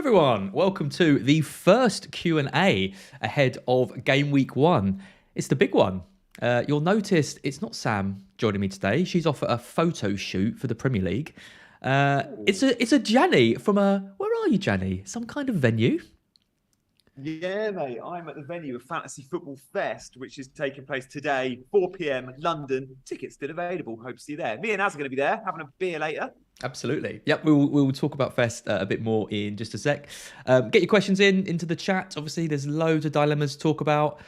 everyone, welcome to the first Q&A ahead of Game Week 1. It's the big one. You'll notice it's not Sam joining me today. She's off at a photo shoot for the Premier League. It's a Gianni from where are you, Gianni? Some kind of venue? Yeah, mate, I'm at the venue of Fantasy Football Fest, which is taking place today, 4 p.m, London. Tickets still available. Hope to see you there. Me and Az are going to be there, having a beer later. Absolutely. Yep, we'll talk about Fest a bit more in just a sec. Get your questions into the chat. Obviously, there's loads of dilemmas to talk about.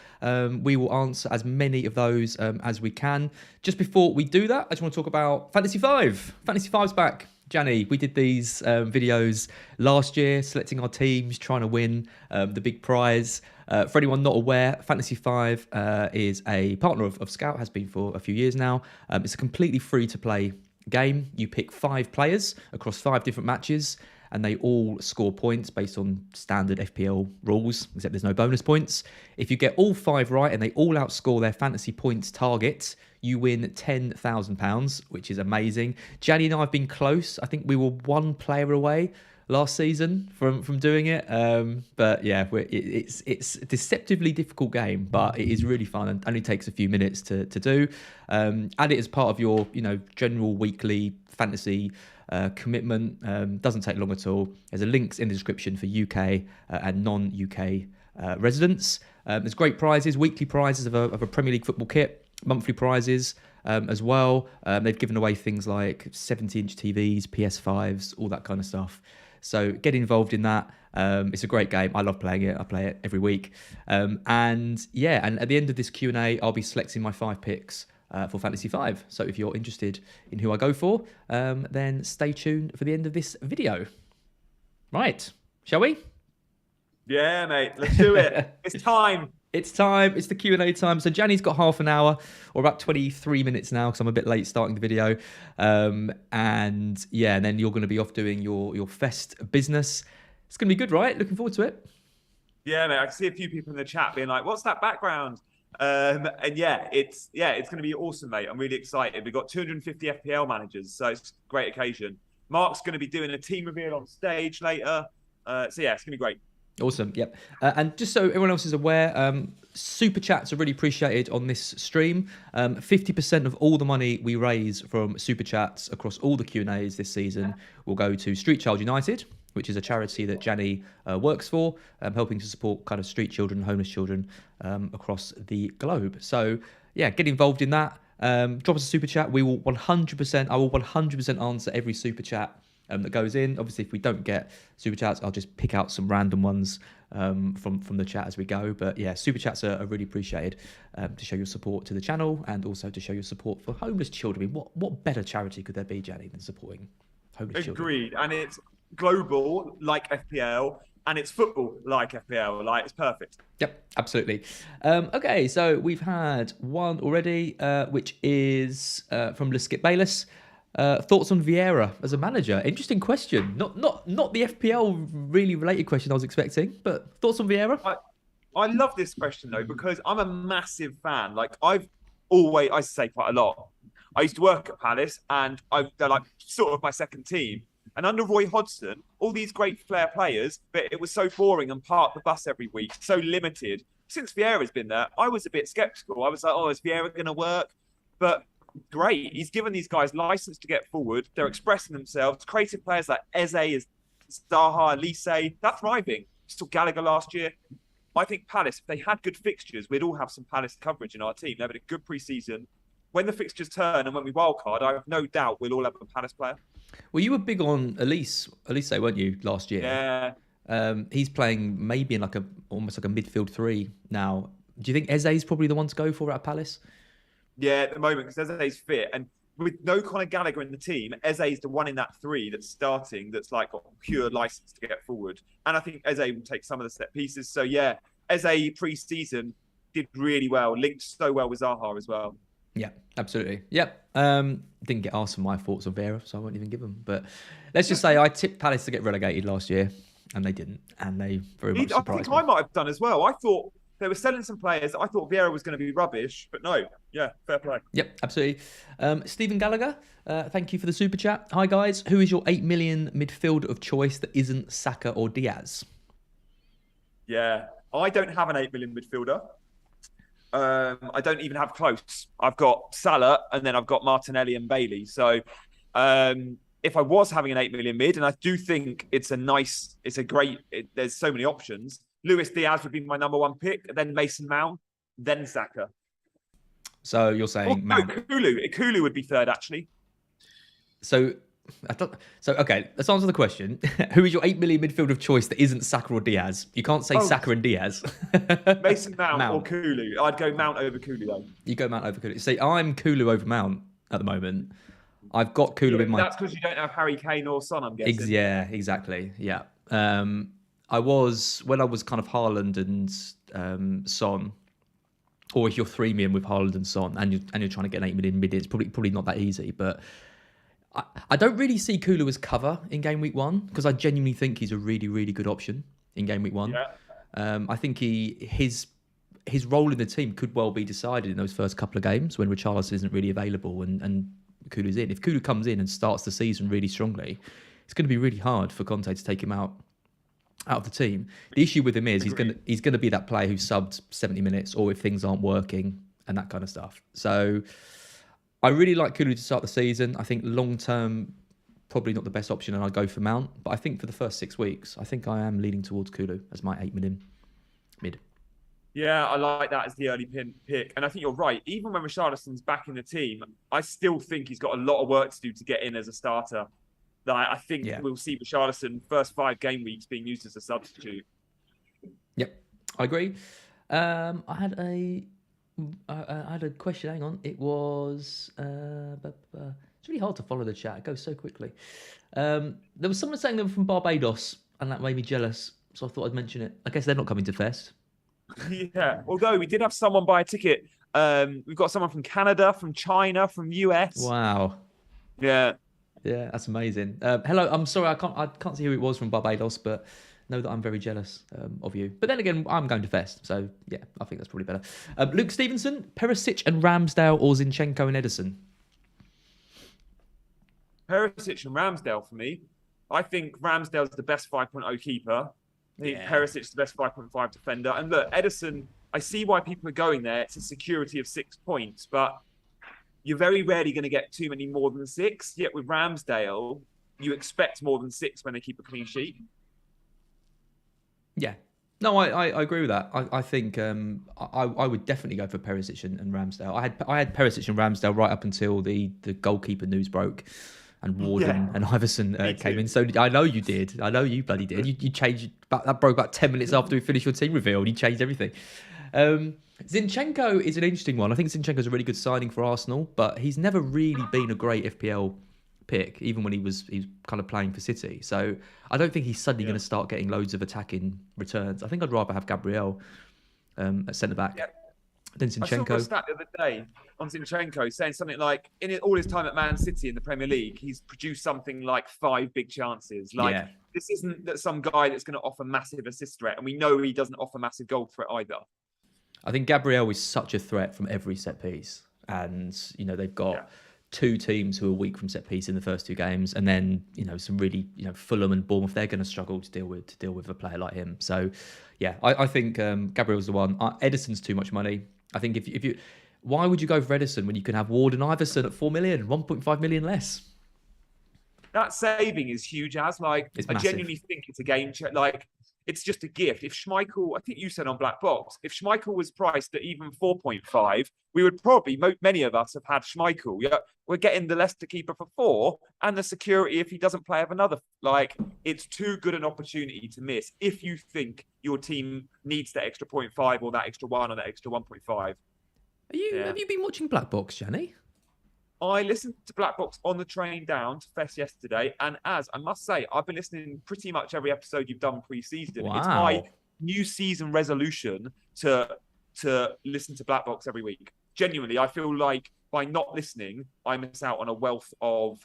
We will answer as many of those as we can. Just before we do that, I just want to talk about Fantasy 5. Fantasy 5's back. Gianni, we did these videos last year, selecting our teams, trying to win the big prize. For anyone not aware, Fantasy 5 is a partner of Scout, has been for a few years now. It's a completely free-to-play game. You pick 5 players across 5 different matches, and they all score points based on standard FPL rules, except there's no bonus points. If you get all 5 right and they all outscore their fantasy points target, you win £10,000, which is amazing. Gianni and I have been close. I think we were 1 player away last season from doing it. But yeah, it's a deceptively difficult game, but it is really fun and only takes a few minutes to do. Add it as part of your general weekly fantasy commitment. Doesn't take long at all. There's a links in the description for UK and non-UK residents. There's great prizes, weekly prizes of a Premier League football kit, monthly prizes as well. They've given away things like 70-inch TVs, PS5s, all that kind of stuff. So get involved in that. It's a great game. I love playing it. I play it every week. And at the end of this Q&A, I'll be selecting my 5 picks for Fantasy 5. So if you're interested in who I go for, then stay tuned for the end of this video. Right, shall we? Yeah, mate, let's do it. It's time. It's time. It's the Q&A time. So Gianni's got half an hour, or about 23 minutes now, because I'm a bit late starting the video. And then you're going to be off doing your Fest business. It's going to be good, right? Looking forward to it. Yeah, mate. I can see a few people in the chat being like, "What's that background?" It's going to be awesome, mate. I'm really excited. We've got 250 FPL managers, so it's a great occasion. Mark's going to be doing a team reveal on stage later. It's going to be great. Awesome. Yep. And just so everyone else is aware, super chats are really appreciated on this stream. 50% of all the money we raise from super chats across all the Q&As this season will go to Street Child United, which is a charity that Gianni works for, helping to support kind of street children, homeless children across the globe. So yeah, get involved in that. Drop us a super chat. We will 100%. I will 100% answer every super chat that goes in. Obviously, if we don't get super chats, I'll just pick out some random ones from the chat as we go. But yeah, super chats are really appreciated to show your support to the channel and also to show your support for homeless children. I mean, what better charity could there be, Gianni, than supporting homeless children? Agreed. And it's global, like FPL, and it's football, like FPL. Like, it's perfect. Yep, absolutely. Okay, so we've had one already, which is from Skip Bayless. Thoughts on Vieira as a manager? Interesting question. Not the FPL really related question I was expecting, but thoughts on Vieira? I love this question though, because I'm a massive fan. Like I say quite a lot. I used to work at Palace, and they're like sort of my second team. And under Roy Hodgson, all these great flair players, but it was so boring and park the bus every week, so limited. Since Vieira's been there, I was a bit skeptical. I was like, oh, is Vieira going to work? But great. He's given these guys license to get forward. They're expressing themselves. Creative players like Eze, Zaha, Elise, they're thriving. Still Gallagher last year. I think Palace, if they had good fixtures, we'd all have some Palace coverage in our team. They had a good pre-season. When the fixtures turn and when we wildcard, I have no doubt we'll all have a Palace player. Well, you were big on Elise, weren't you, last year? Yeah. He's playing maybe in almost like a midfield 3 now. Do you think Eze's probably the one to go for at Palace? Yeah, at the moment, because Eze's fit. And with no Conor Gallagher in the team, Eze's the one in that 3 that's starting, that's like got pure license to get forward. And I think Eze will take some of the set pieces. So yeah, Eze pre-season did really well, linked so well with Zaha as well. Yeah, absolutely. Yep. Didn't get asked for my thoughts on Vieira, so I won't even give them. But let's just say I tipped Palace to get relegated last year, and they didn't. And they very much surprised me. I think I might have done as well. I thought they were selling some players. I thought Vieira was going to be rubbish, but no. Yeah, fair play. Yep, absolutely. Stephen Gallagher, thank you for the super chat. Hi guys, who is your 8 million midfielder of choice that isn't Saka or Diaz? Yeah, I don't have an 8 million midfielder. I don't even have close. I've got Salah and then I've got Martinelli and Bailey. So if I was having an 8 million mid, and I do think there's so many options. Luis Diaz would be my number one pick, then Mason Mount, then Saka. So you're saying Mount? Ikulu would be third, actually. So okay, let's answer the question. Who is your 8 million midfield of choice that isn't Saka or Diaz? You can't say Saka and Diaz. Mason Mount or Kulu. I'd go Mount over Kulu, though. You go Mount over Kulu. See, I'm Kulu over Mount at the moment. I've got Kulu in my... That's because you don't have Harry Kane or Son, I'm guessing. Yeah, exactly. Yeah. When I was kind of Haaland and Son, or if you're 3 million with Haaland and Son, and you're trying to get an 8 million mid, it's probably not that easy. But I don't really see Kulu as cover in game week 1 because I genuinely think he's a really, really good option in game week 1. Yeah. I think his role in the team could well be decided in those first couple of games when Richarlison isn't really available and Kulu's in. If Kulu comes in and starts the season really strongly, it's going to be really hard for Conte to take him out of the team. The issue with him is he's going to be that player who's subbed 70 minutes or if things aren't working and that kind of stuff. So I really like Kulu to start the season. I think long term, probably not the best option, and I'd go for Mount. But I think for the first 6 weeks, I think I am leaning towards Kulu as my 8 million mid. Yeah, I like that as the early pick. And I think you're right. Even when Richarlison's back in the team, I still think he's got a lot of work to do to get in as a starter. I think we'll see Richarlison first 5 game weeks being used as a substitute. Yep, I agree. I had a question. Hang on, it was. It's really hard to follow the chat. It goes so quickly. There was someone saying they were from Barbados, and that made me jealous. So I thought I'd mention it. I guess they're not coming to Fest. Yeah, although we did have someone buy a ticket. We've got someone from Canada, from China, from US. Wow. Yeah. Yeah, that's amazing. Hello, I'm sorry, I can't see who it was from Barbados, but know that I'm very jealous of you. But then again, I'm going to Fest, so yeah, I think that's probably better. Luke Stevenson, Perisic and Ramsdale, or Zinchenko and Ederson? Perisic and Ramsdale for me. I think Ramsdale's the best 5.0 keeper. I think Perisic's the best 5.5 defender. And look, Ederson, I see why people are going there. It's a security of 6 points, but you're very rarely going to get too many more than 6. Yet with Ramsdale, you expect more than 6 when they keep a clean sheet. Yeah. No, I agree with that. I think I would definitely go for Perisic and Ramsdale. I had Perisic and Ramsdale right up until the goalkeeper news broke and Warden and Iverson came in. So I know you did. I know you bloody did. You changed. That broke about 10 minutes after we finished your team reveal. You changed everything. Zinchenko is an interesting one. I think Zinchenko is a really good signing for Arsenal, but he's never really been a great FPL pick, even when he was kind of playing for City. So I don't think he's suddenly going to start getting loads of attacking returns. I think I'd rather have Gabriel at centre back than Zinchenko. I saw a stat the other day on Zinchenko saying something like, in all his time at Man City in the Premier League, he's produced something like 5 big chances. This isn't that some guy that's going to offer massive assist threat, and we know he doesn't offer massive goal threat either. I think Gabriel is such a threat from every set piece, and they've got 2 teams who are weak from set piece in the first 2 games, and then some really Fulham and Bournemouth, they're going to struggle to deal with a player like him. So yeah, I think Gabriel's the one. Ederson's too much money. I think if you why would you go for Ederson when you can have Ward and Iverson at 4 million, 1.5 million less? That saving is huge. I genuinely think it's a game changer. It's just a gift. If Schmeichel, I think you said on Black Box, if Schmeichel was priced at even 4.5, we would probably, many of us have had Schmeichel. Yeah, we're getting the Leicester keeper for 4 and the security if he doesn't play of another. It's too good an opportunity to miss if you think your team needs that extra 0.5 or that extra 1 or that extra 1.5. Have you been watching Black Box, Gianni? I listened to Black Box on the train down to Fest yesterday, and as I must say, I've been listening pretty much every episode you've done pre-season. Wow. It's my new season resolution to listen to Black Box every week. Genuinely, I feel like by not listening, I miss out on a wealth of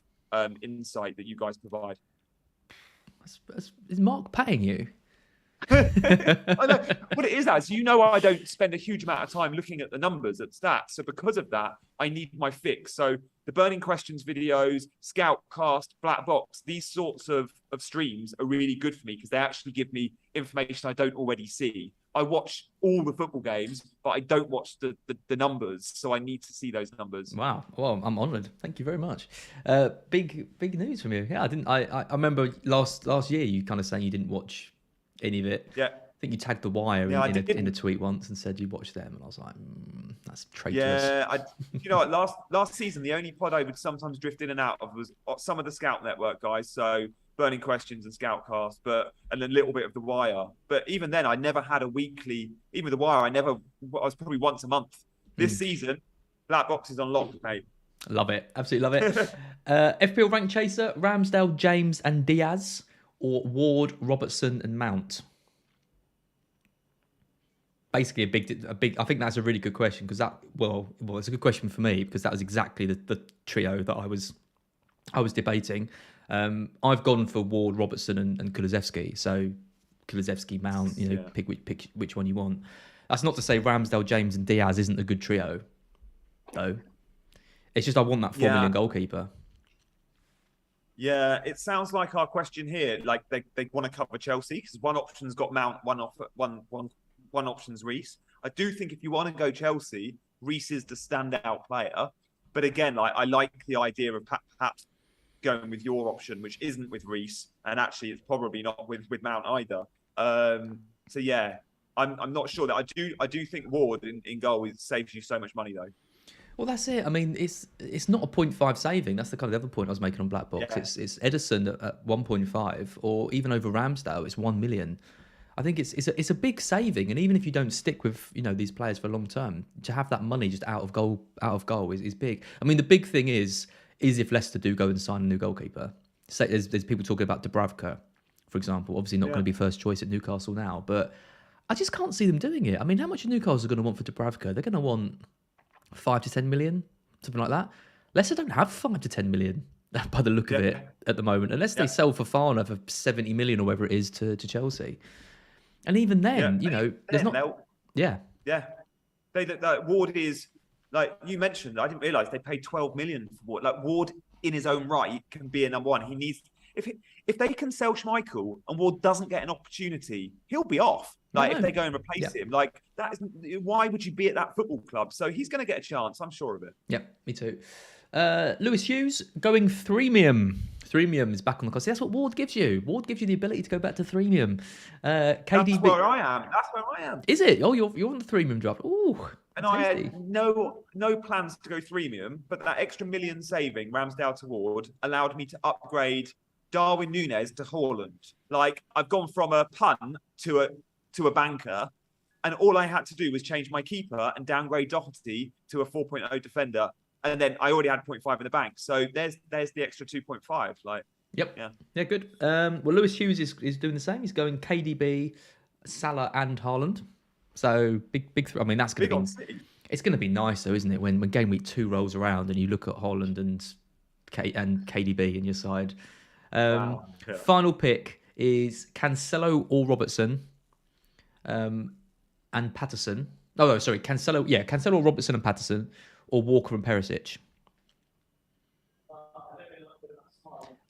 insight that you guys provide. Is Mark paying you? I know what it is. As you know, I don't spend a huge amount of time looking at the numbers at stats. So because of that, I need my fix. So the Burning Questions videos, Scoutcast, Black Box, these sorts of streams are really good for me because they actually give me information I don't already see. I watch all the football games, but I don't watch the numbers. So I need to see those numbers. Wow. Well, I'm honoured. Thank you very much. Big news from you. Yeah, I didn't. I remember last year you kind of saying you didn't watch any of it. Yeah. I think you tagged The Wire in a tweet once and said you watched them, and I was like, that's traitorous. Yeah, you know what? Last season, the only pod I would sometimes drift in and out of was some of the Scout Network guys. So Burning Questions and Scoutcast, and a little bit of The Wire. But even then, I never had a weekly. Even The Wire, I was probably once a month. This season, Black Box is on lock, mate. Love it, absolutely love it. FPL rank chaser: Ramsdale, James, and Diaz, or Ward, Robertson, and Mount. Basically, a big. I think that's a really good question because it's a good question for me because that was exactly the trio that I was debating. I've gone for Ward, Robertson, and Kulusevski. So Kulusevski, Mount. Pick which one you want. That's not to say Ramsdale, James, and Diaz isn't a good trio, though. It's just I want that 4 million goalkeeper. Yeah, it sounds like our question here. Like they want to cover Chelsea because one option's got Mount, one option's Reece. I do think if you want to go Chelsea, Reece is the standout player. But again, I like the idea of perhaps going with your option, which isn't with Reece, and actually it's probably not with Mount either. So yeah, I'm not sure that I do think Ward in goal saves you so much money though. Well, that's it. I mean, it's not a 0.5 saving. That's the kind of the other point I was making on Black Box. Yeah. It's Edison at 1.5, or even over Ramsdale, it's 1 million. I think it's a big saving, and even if you don't stick with these players for long term, to have that money just out of goal is big. I mean, the big thing is if Leicester do go and sign a new goalkeeper. Say there's people talking about Dubravka, for example. Obviously not going to be first choice at Newcastle now, but I just can't see them doing it. I mean, how much are Newcastle going to want for Dubravka? They're going to want 5 to 10 million, something like that. Leicester don't have 5 to 10 million by the look of it at the moment, unless they sell Fofana for 70 million or whatever it is to Chelsea. And even then, there's not. Yeah. Ward is, like you mentioned, I didn't realise they paid 12 million for Ward. Like Ward in his own right can be a number one. He needs, if they can sell Schmeichel and Ward doesn't get an opportunity, he'll be off. If they go and replace him, like that is, why would you be at that football club? So he's going to get a chance. I'm sure of it. Yeah, me too. Lewis Hughes going threemium. Threemium is back on the cost. See, that's what Ward gives you. Ward gives you the ability to go back to threemium. KDB. That's where I am. Is it? Oh, you're on the threemium draft. Ooh. And tasty. I had no plans to go threemium, but that extra million saving Ramsdale to Ward allowed me to upgrade Darwin Nunez to Haaland. Like I've gone from a pun to a banker, and all I had to do was change my keeper and downgrade Doherty to a 4.0 defender. And then I already had 0.5 in the bank. So there's the extra 2.5. Like, yep. Yeah, good. Well, Lewis Hughes is doing the same. He's going KDB, Salah, and Haaland. So big. I mean, that's going to be. It's going to be nice, though, isn't it? When Game Week 2 rolls around and you look at Haaland and KDB in your side. Wow. Yeah. Final pick is Cancelo or Robertson, and Patterson. Oh, no, sorry, Cancelo. Yeah, Cancelo, Robertson, and Patterson. Or Walker and Perisic.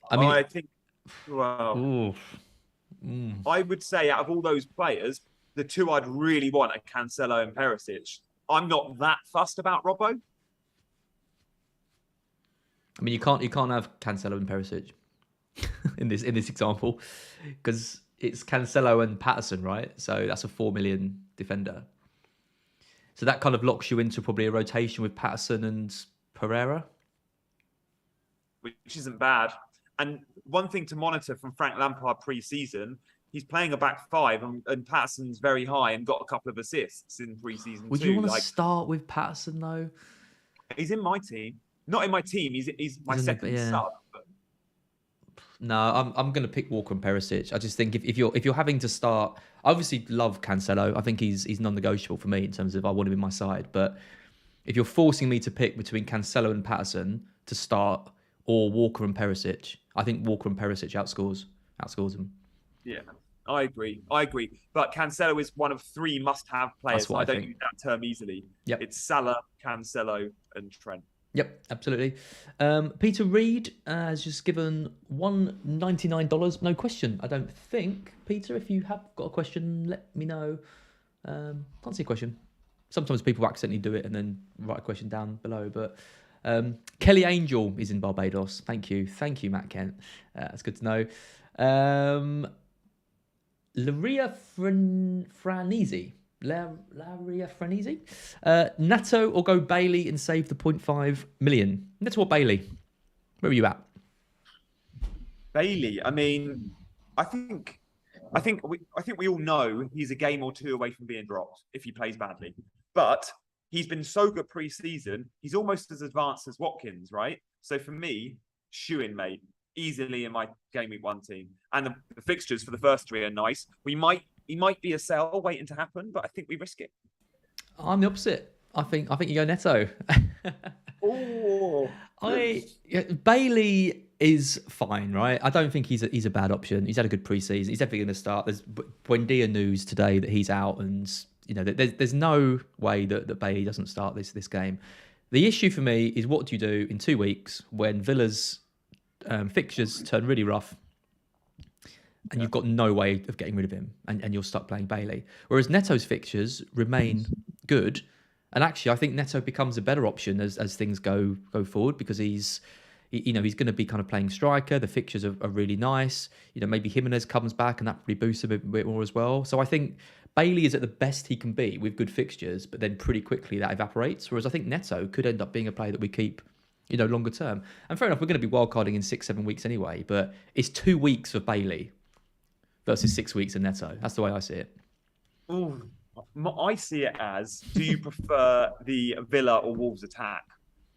I think. Well, I would say out of all those players, the two I'd really want are Cancelo and Perisic. I'm not that fussed about Robbo. I mean, you can't have Cancelo and Perisic in this example because it's Cancelo and Patterson, right? So that's a 4 million defender. So that kind of locks you into probably a rotation with Patterson and Pereira. Which isn't bad. And one thing to monitor from Frank Lampard pre-season, he's playing a back five and Patterson's very high and got a couple of assists in pre-season Would you want to start with Patterson, though? He's in my team. Not in my team. He's my second sub. But... No, I'm going to pick Walker and Perisic. I just think if you're having to start, I obviously love Cancelo. I think he's non-negotiable for me in terms of I want him in my side. But if you're forcing me to pick between Cancelo and Patterson to start, or Walker and Perisic, I think Walker and Perisic outscores them. Yeah. I agree. But Cancelo is one of 3 must-have That's players. what I don't think. use that term easily. Yep. It's Salah, Cancelo, and Trent. Yep, absolutely. Peter Reed has just given $199. No question, I don't think. Peter, if you have got a question, let me know. Can't see a question. Sometimes people accidentally do it and then write a question down below. But Kelly Angel is in Barbados. Thank you, Matt Kent. That's good to know. Laria Franese. Laria Franese. Neto or go Bailey and save the 0.5 million. Neto or Bailey? Where are you at? Bailey. I mean, I think we all know he's a game or 2 away from being dropped if he plays badly. But he's been so good pre-season. He's almost as advanced as Watkins, right? So for me, shoe-in, mate, easily in my Gameweek 1 team. And the fixtures for the first 3 are nice. He might be a sell waiting to happen, but I think we risk it. I'm the opposite. I think you go Neto. Oh, Bailey is fine, right? I don't think he's a bad option. He's had a good pre-season. He's definitely going to start. There's Buendia news today that he's out, and there's no way that Bailey doesn't start this game. The issue for me is what do you do in 2 weeks when Villa's fixtures turn really rough, and you've got no way of getting rid of him, and you're stuck playing Bailey. Whereas Neto's fixtures remain good, and actually I think Neto becomes a better option as things go forward because he's going to be kind of playing striker. The fixtures are really nice. Maybe Jimenez comes back and that probably boosts a bit more as well. So I think Bailey is at the best he can be with good fixtures, but then pretty quickly that evaporates. Whereas I think Neto could end up being a player that we keep longer term. And fair enough, we're going to be wildcarding in 6-7 weeks anyway, but it's 2 weeks of Bailey versus 6 weeks of Neto. That's the way I see it. Ooh, I see it as, do you prefer the Villa or Wolves attack?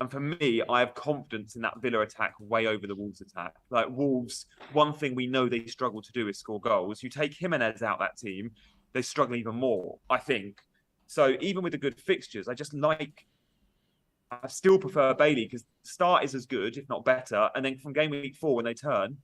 And for me, I have confidence in that Villa attack way over the Wolves attack. Like Wolves, one thing we know they struggle to do is score goals. You take Jimenez out that team, they struggle even more, I think. So even with the good fixtures, I still prefer Bailey because the start is as good, if not better. And then from Gameweek 4, when they turn,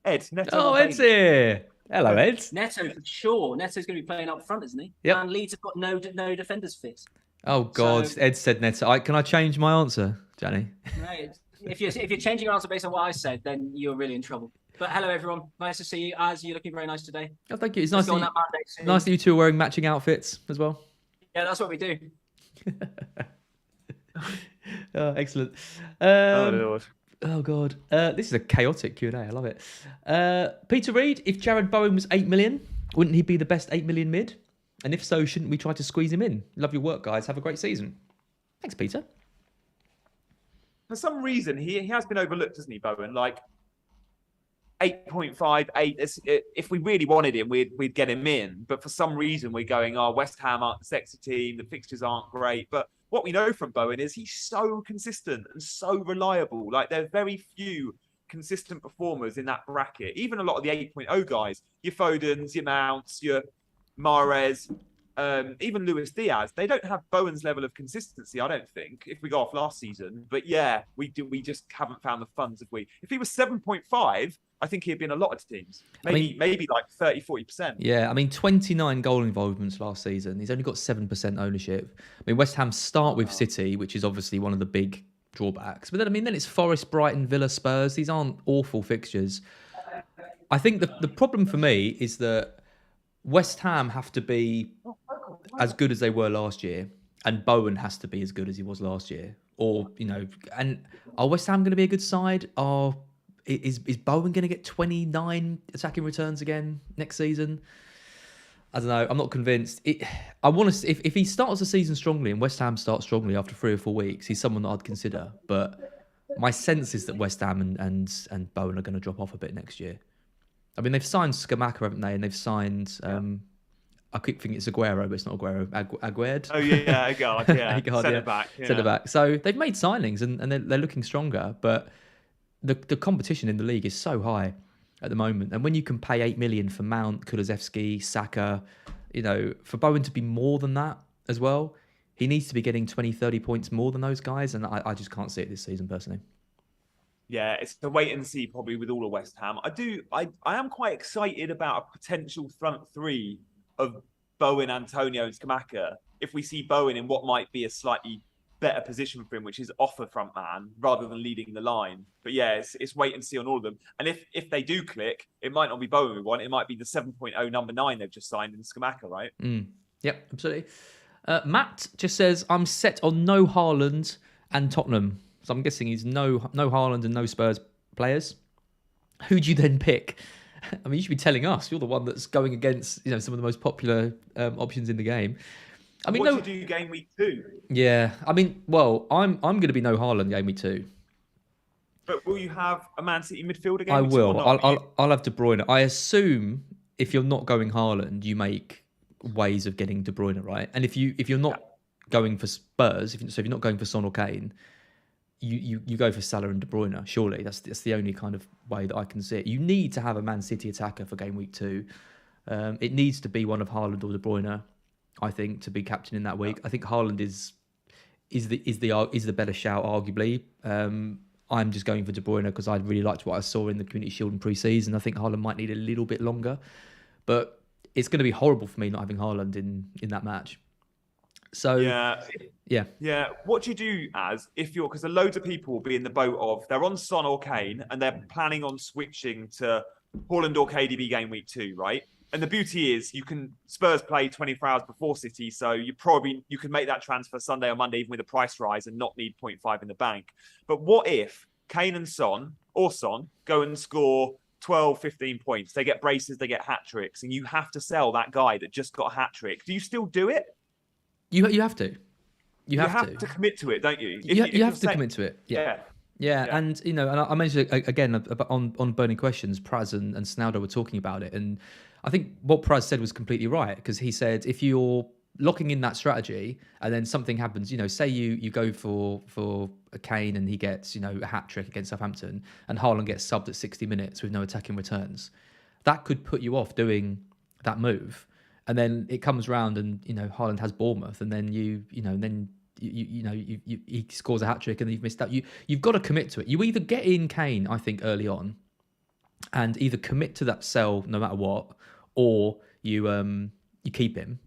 Neto. Oh, Ed's here. Hello, Ed. Neto for sure. Neto's going to be playing up front, isn't he? Yep. And Leeds have got no defenders fit. Oh God, so, Ed said Neto. Can I change my answer, Gianni? Right. If you're changing your answer based on what I said, then you're really in trouble. But hello, everyone. Nice to see you. Az, you're looking very nice today. Oh, thank you. It's nice that you two are wearing matching outfits as well. Yeah, that's what we do. Oh, excellent. Oh, Lord. Oh God, this is a chaotic Q&A. I love it. Peter Reed, if Jared Bowen was 8 million, wouldn't he be the best 8 million mid? And if so, shouldn't we try to squeeze him in? Love your work, guys. Have a great season. Thanks, Peter. For some reason, he has been overlooked, hasn't he, Bowen? Like 8.5, 8. If we really wanted him, we'd get him in. But for some reason, we're going, West Ham aren't the sexy team. The fixtures aren't great. But what we know from Bowen is he's so consistent and so reliable. Like there are very few consistent performers in that bracket. Even a lot of the 8.0 guys, your Fodens, your Mounts, your Mahrez, even Luis Diaz, they don't have Bowen's level of consistency, I don't think, if we go off last season. But yeah, we just haven't found the funds, have we? If he was 7.5, I think he'd be in a lot of teams. Maybe like 30, 40%. Yeah, I mean, 29 goal involvements last season. He's only got 7% ownership. I mean, West Ham start with City, which is obviously one of the big drawbacks. But then it's Forest, Brighton, Villa, Spurs. These aren't awful fixtures. I think the problem for me is that West Ham have to be as good as they were last year, and Bowen has to be as good as he was last year. Or, and are West Ham going to be a good side? Is Bowen going to get 29 attacking returns again next season? I don't know. I'm not convinced. I want to. If he starts the season strongly and West Ham starts strongly after 3 or 4 weeks, he's someone that I'd consider. But my sense is that West Ham and Bowen are going to drop off a bit next year. I mean, they've signed Skamaka, haven't they? And they've signed. I keep thinking it's Aguero, but it's not Aguero. Aguerd. Oh yeah, God, yeah. Centre back. Yeah. Centre back. So they've made signings and they're looking stronger, but the competition in the league is so high at the moment. And when you can pay 8 million for Mount, Kulusevski, Saka, for Bowen to be more than that as well, he needs to be getting 20, 30 points more than those guys. And I just can't see it this season personally. Yeah, it's the wait and see probably with all of West Ham. I am quite excited about a potential front three of Bowen, Antonio, and Skamaka. If we see Bowen in what might be a slightly better position for him, which is off a front man rather than leading the line. But yeah, it's wait and see on all of them. And if they do click, it might not be Bowen we want. It might be the 7.0 number 9 they've just signed in Skamaka, right? Yep, absolutely. Matt just says, I'm set on no Haaland and Tottenham. So I'm guessing he's no Haaland and no Spurs players. Who do you then pick? I mean, you should be telling us. You're the one that's going against some of the most popular options in the game. I mean, what do you do game week 2? Yeah, I mean, well, I'm going to be no Haaland game week 2. But will you have a Man City midfielder game? I will. I'll have De Bruyne. I assume if you're not going Haaland, you make ways of getting De Bruyne, right? And if you're not going for Spurs, if you're not going for Son or Kane, you go for Salah and De Bruyne. Surely that's the only kind of way that I can see it. You need to have a Man City attacker for game week 2. It needs to be one of Haaland or De Bruyne, I think, to be captain in that week. I think Haaland is the better shout, arguably. I'm just going for De Bruyne because I really liked what I saw in the Community Shield in pre-season. I think Haaland might need a little bit longer, but it's going to be horrible for me not having Haaland in that match. So yeah. What do you do because loads of people will be in the boat of they're on Son or Kane and they're planning on switching to Haaland or KDB game week 2, right? And the beauty is Spurs play 24 hours before City, so you can make that transfer Sunday or Monday even with a price rise and not need 0.5 in the bank. But what if Kane and Son go and score 12, 15 points? They get braces, they get hat tricks, and you have to sell that guy that just got a hat trick. Do you still do it? You have to. You have to commit to it, don't you? You have to commit to it. Yeah. And and I mentioned again on Burning Questions, Praz and Snowdo were talking about it, and I think what Praz said was completely right, because he said if you're locking in that strategy and then something happens, say you go for a Kane and he gets a hat trick against Southampton and Haaland gets subbed at 60 minutes with no attacking returns, that could put you off doing that move. And then it comes round and Haaland has Bournemouth, and then he scores a hat trick and you've missed out. You've got to commit to it. You either get in Kane, I think, early on, and either commit to that sell no matter what, or you keep him,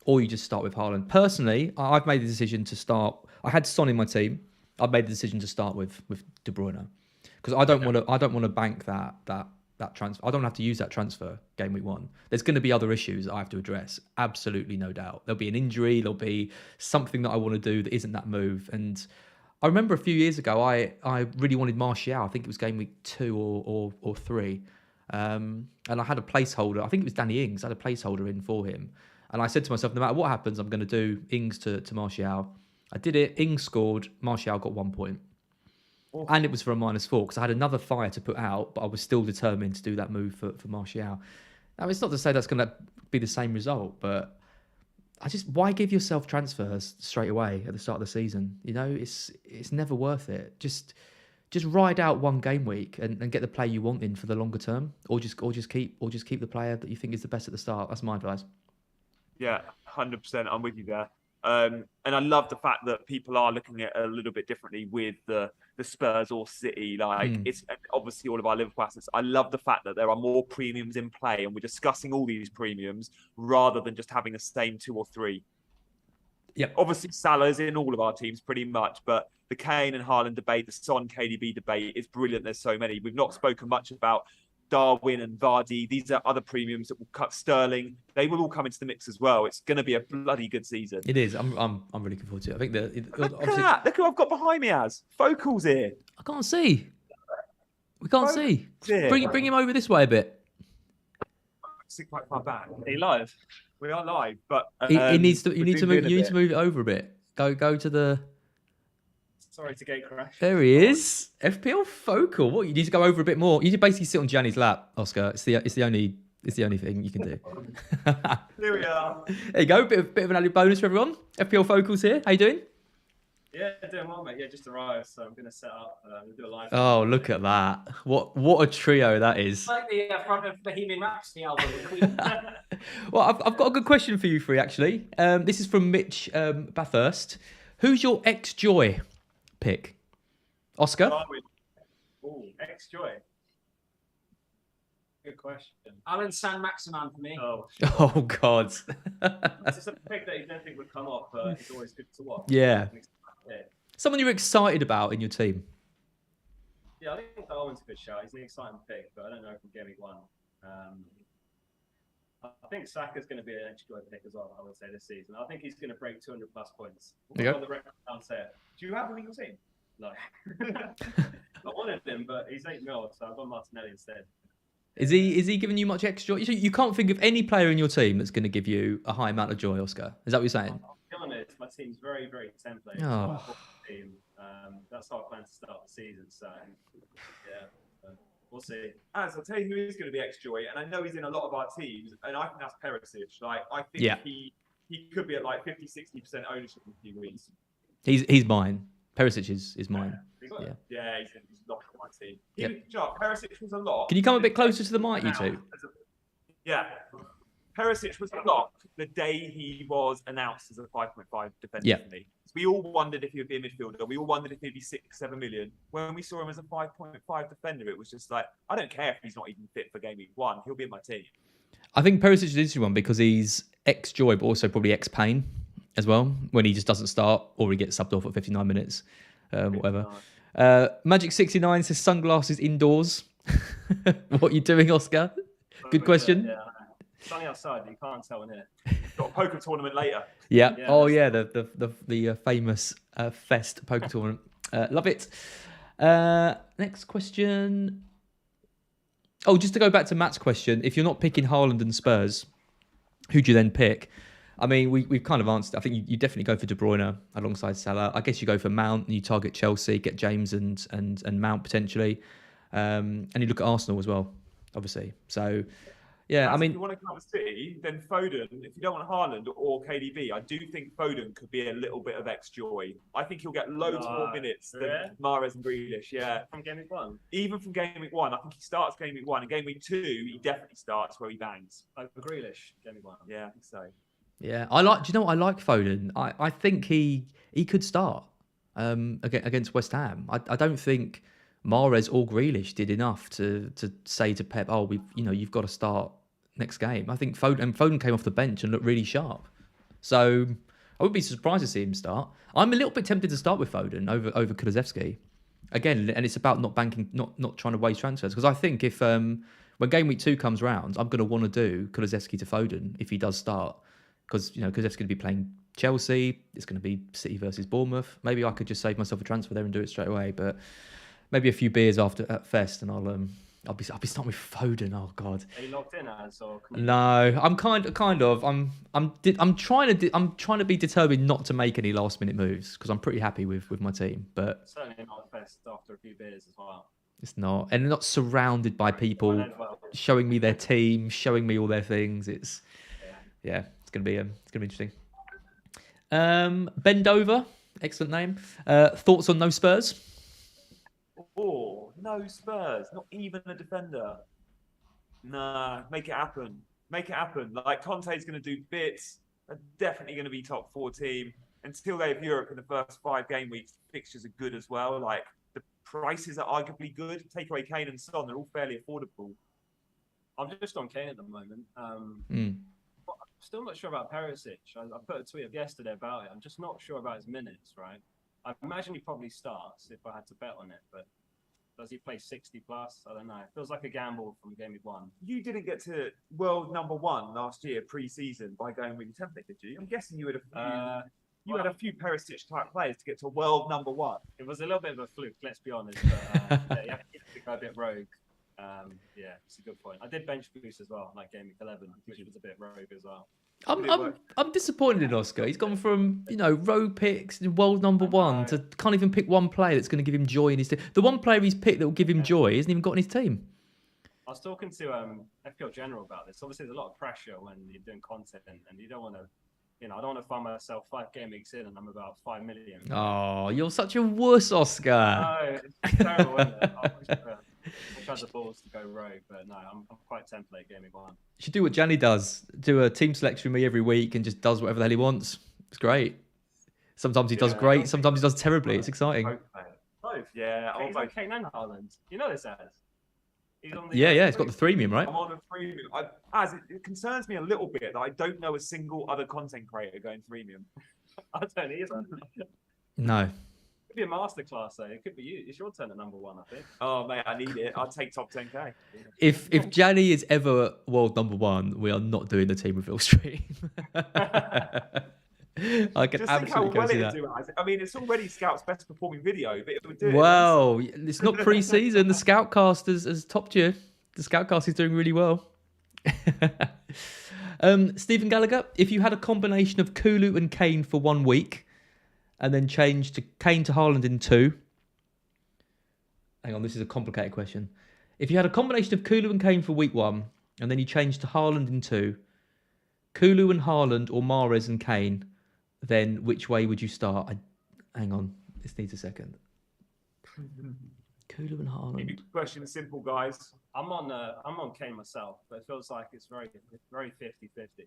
or you just start with Haaland. Personally, I've made the decision to start. I had Son in my team. I've made the decision to start with De Bruyne because I don't want to bank that transfer. I don't have to use that transfer game week 1. There's going to be other issues that I have to address. Absolutely, no doubt. There'll be an injury. There'll be something that I want to do that isn't that move. And I remember a few years ago, I really wanted Martial. I think it was game week 2 or 3. And I had a placeholder. I think it was Danny Ings. I had a placeholder in for him. And I said to myself, no matter what happens, I'm going to do Ings to Martial. I did it. Ings scored. Martial got 1 point. And it was for a -4 because I had another fire to put out, but I was still determined to do that move for Martial. Now, it's not to say that's going to be the same result, but why give yourself transfers straight away at the start of the season? It's never worth it. Just ride out one game week and get the player you want in for the longer term, or just keep the player that you think is the best at the start. That's my advice. Yeah, 100%. I'm with you there. And I love the fact that people are looking at it a little bit differently with the Spurs or City. It's obviously all of our Liverpool assets. I love the fact that there are more premiums in play, and we're discussing all these premiums rather than just having the same 2 or 3. Yeah, obviously Salah's in all of our teams pretty much, but the Kane and Haaland debate, the Son KDB debate is brilliant. There's so many. We've not spoken much about Darwin and Vardy. These are other premiums that will cut. Sterling. They will all come into the mix as well. It's going to be a bloody good season. It is. I'm really looking forward to it. I think look at that. Look who I've got behind me as Focal's here. I can't see. We can't see. Bring him over this way a bit. Sit quite far back. Are you live? We are live, but he needs to. You need to move it over a bit. Go to the. Sorry to gate crash. There he is. FPL Focal. What, you need to go over a bit more. You need to basically sit on Gianni's lap, Oscar. It's the only thing you can do. Here we are. There you go. Bit of an added bonus for everyone. FPL Focal's here. How you doing? Yeah, doing well, mate. Yeah, just arrived, so I'm gonna set up and do a live. Oh, look at that! What a trio that is. It's like the front of Bohemian Rhapsody album. Queen. Well, I've got a good question for you three actually. This is from Mitch Bathurst. Who's your ex-Joy pick? Oscar? Oh, ex-Joy. Good question. Alan San Maximan for me. Oh, Oh God. it's just a pick that you don't think would come off, but it's always good to watch. Yeah. Yeah, Someone you're excited about in your team. I think Darwin's a good shot. He's an exciting pick, but I don't know from Gameweek 1. I think Saka's going to be an ex-Joy pick as well, I would say, this season. I think he's going to break 200 plus points. There you go. On the record downstairs. Do you have him in your team? No. I wanted him, but he's 8 mil, so I've got Martinelli instead. Is he giving you much extra joy? You can't think of any player in your team that's going to give you a high amount of joy, Oscar. Is that what you're saying? I'll be honest, my team's very, very template. Oh. Team. That's how I plan to start the season. So, yeah, we'll see. As I'll tell you who is going to be ex-Joy, and I know he's in a lot of our teams, and I think that's Perisic. Like, I think he could be at like 50-60% ownership in a few weeks. He's mine. Perisic is mine. He's locked on my team. Yep. Perisic was a lot. Can you come a bit closer to the mic, you two? Yeah. Perisic was locked the day he was announced as a 5.5 defender for me. So we all wondered if he would be a midfielder. We all wondered if he'd be 6-7 million. When we saw him as a 5.5 defender, it was just like, I don't care if he's not even fit for Gameweek 1. He'll be in my team. I think Perisic is an interesting one because he's ex-Joy, but also probably ex-Pain as well, when he just doesn't start or he gets subbed off at 59 minutes, whatever. Magic69 says sunglasses indoors. What are you doing, Oscar? Good question. Yeah, sunny outside, you can't tell in here. Got a poker tournament later. Yeah. Oh yeah, the famous Fest poker tournament. Love it. Next question. Oh, just to go back to Matt's question, if you're not picking Haaland and Spurs, who do you then pick? I mean, we've kind of answered. I think you definitely go for De Bruyne alongside Salah. I guess you go for Mount and you target Chelsea, get James and Mount potentially, and you look at Arsenal as well, obviously. So, yeah, I mean, if you want to come to City, then Foden. If you don't want Haaland or KDB, I do think Foden could be a little bit of ex-Joy. I think he'll get loads more minutes than Mahrez and Grealish. Yeah, from Gameweek 1. Even from Gameweek 1, I think he starts Gameweek 1, and Gameweek 2, he definitely starts where he bangs. Over Grealish, Gameweek 1. Yeah, I think so. Yeah, do you know what I like Foden? I think he could start against West Ham. I don't think Mahrez or Grealish did enough to say to Pep, oh, you've got to start next game. I think Foden came off the bench and looked really sharp. So I would be surprised to see him start. I'm a little bit tempted to start with Foden over Kulusevski. Again, and it's about not banking, not trying to waste transfers. Because I think if when Game Week 2 comes round, I'm going to want to do Kulusevski to Foden if he does start. Because Kulusevski's going to be playing Chelsea. It's going to be City versus Bournemouth. Maybe I could just save myself a transfer there and do it straight away. But maybe a few beers at Fest, and I'll be starting with Foden. Oh God. Are you locked in as or? No, I'm kind of. I'm trying to be determined not to make any last minute moves because I'm pretty happy with my team. But certainly not Fest after a few beers as well. It's not, and not surrounded by people showing me their team, showing me all their things. It's It's gonna be interesting. Bendover, excellent name. Thoughts on no Spurs? Oh, no Spurs, not even a defender. Nah, make it happen. Make it happen. Like Conte's going to do bits. They're definitely going to be top 4 team until they have Europe in the first 5 game weeks. Fixtures are good as well. Like the prices are arguably good. Take away Kane and Son, they're all fairly affordable. I'm just on Kane at the moment. I'm still not sure about Perisic. I put a tweet up yesterday about it. I'm just not sure about his minutes, right? I imagine he probably starts if I had to bet on it, but does he play 60 plus? I don't know. It feels like a gamble from Gameweek 1. You didn't get to world number 1 last year pre-season by going with your template, did you? I'm guessing you had a few Perisic type players to get to world number 1. It was a little bit of a fluke, let's be honest. But, you have to go a bit rogue. It's a good point. I did bench boost as well, like Gameweek 11, which was a bit rogue as well. I'm disappointed in Oscar. He's gone from rogue picks, world number 1 to can't even pick one player that's going to give him joy in his team. The one player he's picked that will give him joy isn't even got in his team. I was talking to FPL General about this. Obviously, there's a lot of pressure when you're doing content, and you don't want to. I don't want to find myself 5 game weeks in and I'm about 5 million. Oh, you're such a wuss, Oscar. No, it's terrible, isn't it? I wish I had the balls to go rogue, but no, I'm quite template Gameweek 1. You should do what Gianni does. Do a team selection with me every week and just does whatever the hell he wants. It's great. Sometimes he does great, sometimes he does terribly. It's exciting. No, both. Yeah, He's on Kane and Haaland. You know this, as. He's on the, Yeah, it's got the premium, right? I'm on a premium. It concerns me a little bit that I don't know a single other content creator going premium. I don't either. No. It could be a masterclass, though. It could be you. It's your turn at number 1, I think. Oh, mate, I need it. I'll take top 10k. If Gianni is ever world number 1, we are not doing the team reveal stream. I can Just think how absolutely well see it that. would do. I mean, it's already Scout's best performing video, but it would do it. Well, it's not pre-season. The Scoutcast has topped you. The Scoutcast is doing really well. Stephen Gallagher, if you had a combination of Kulu and Kane for 1 week, and then change to Kane to Haaland in 2. Hang on, this is a complicated question. If you had a combination of Kulu and Kane for week 1, and then you change to Haaland in 2, Kulu and Haaland or Mahrez and Kane, then which way would you start? Hang on, this needs a second. Kulu and Haaland. Question simple, guys. I'm on Kane myself, but it feels like it's very 50-50.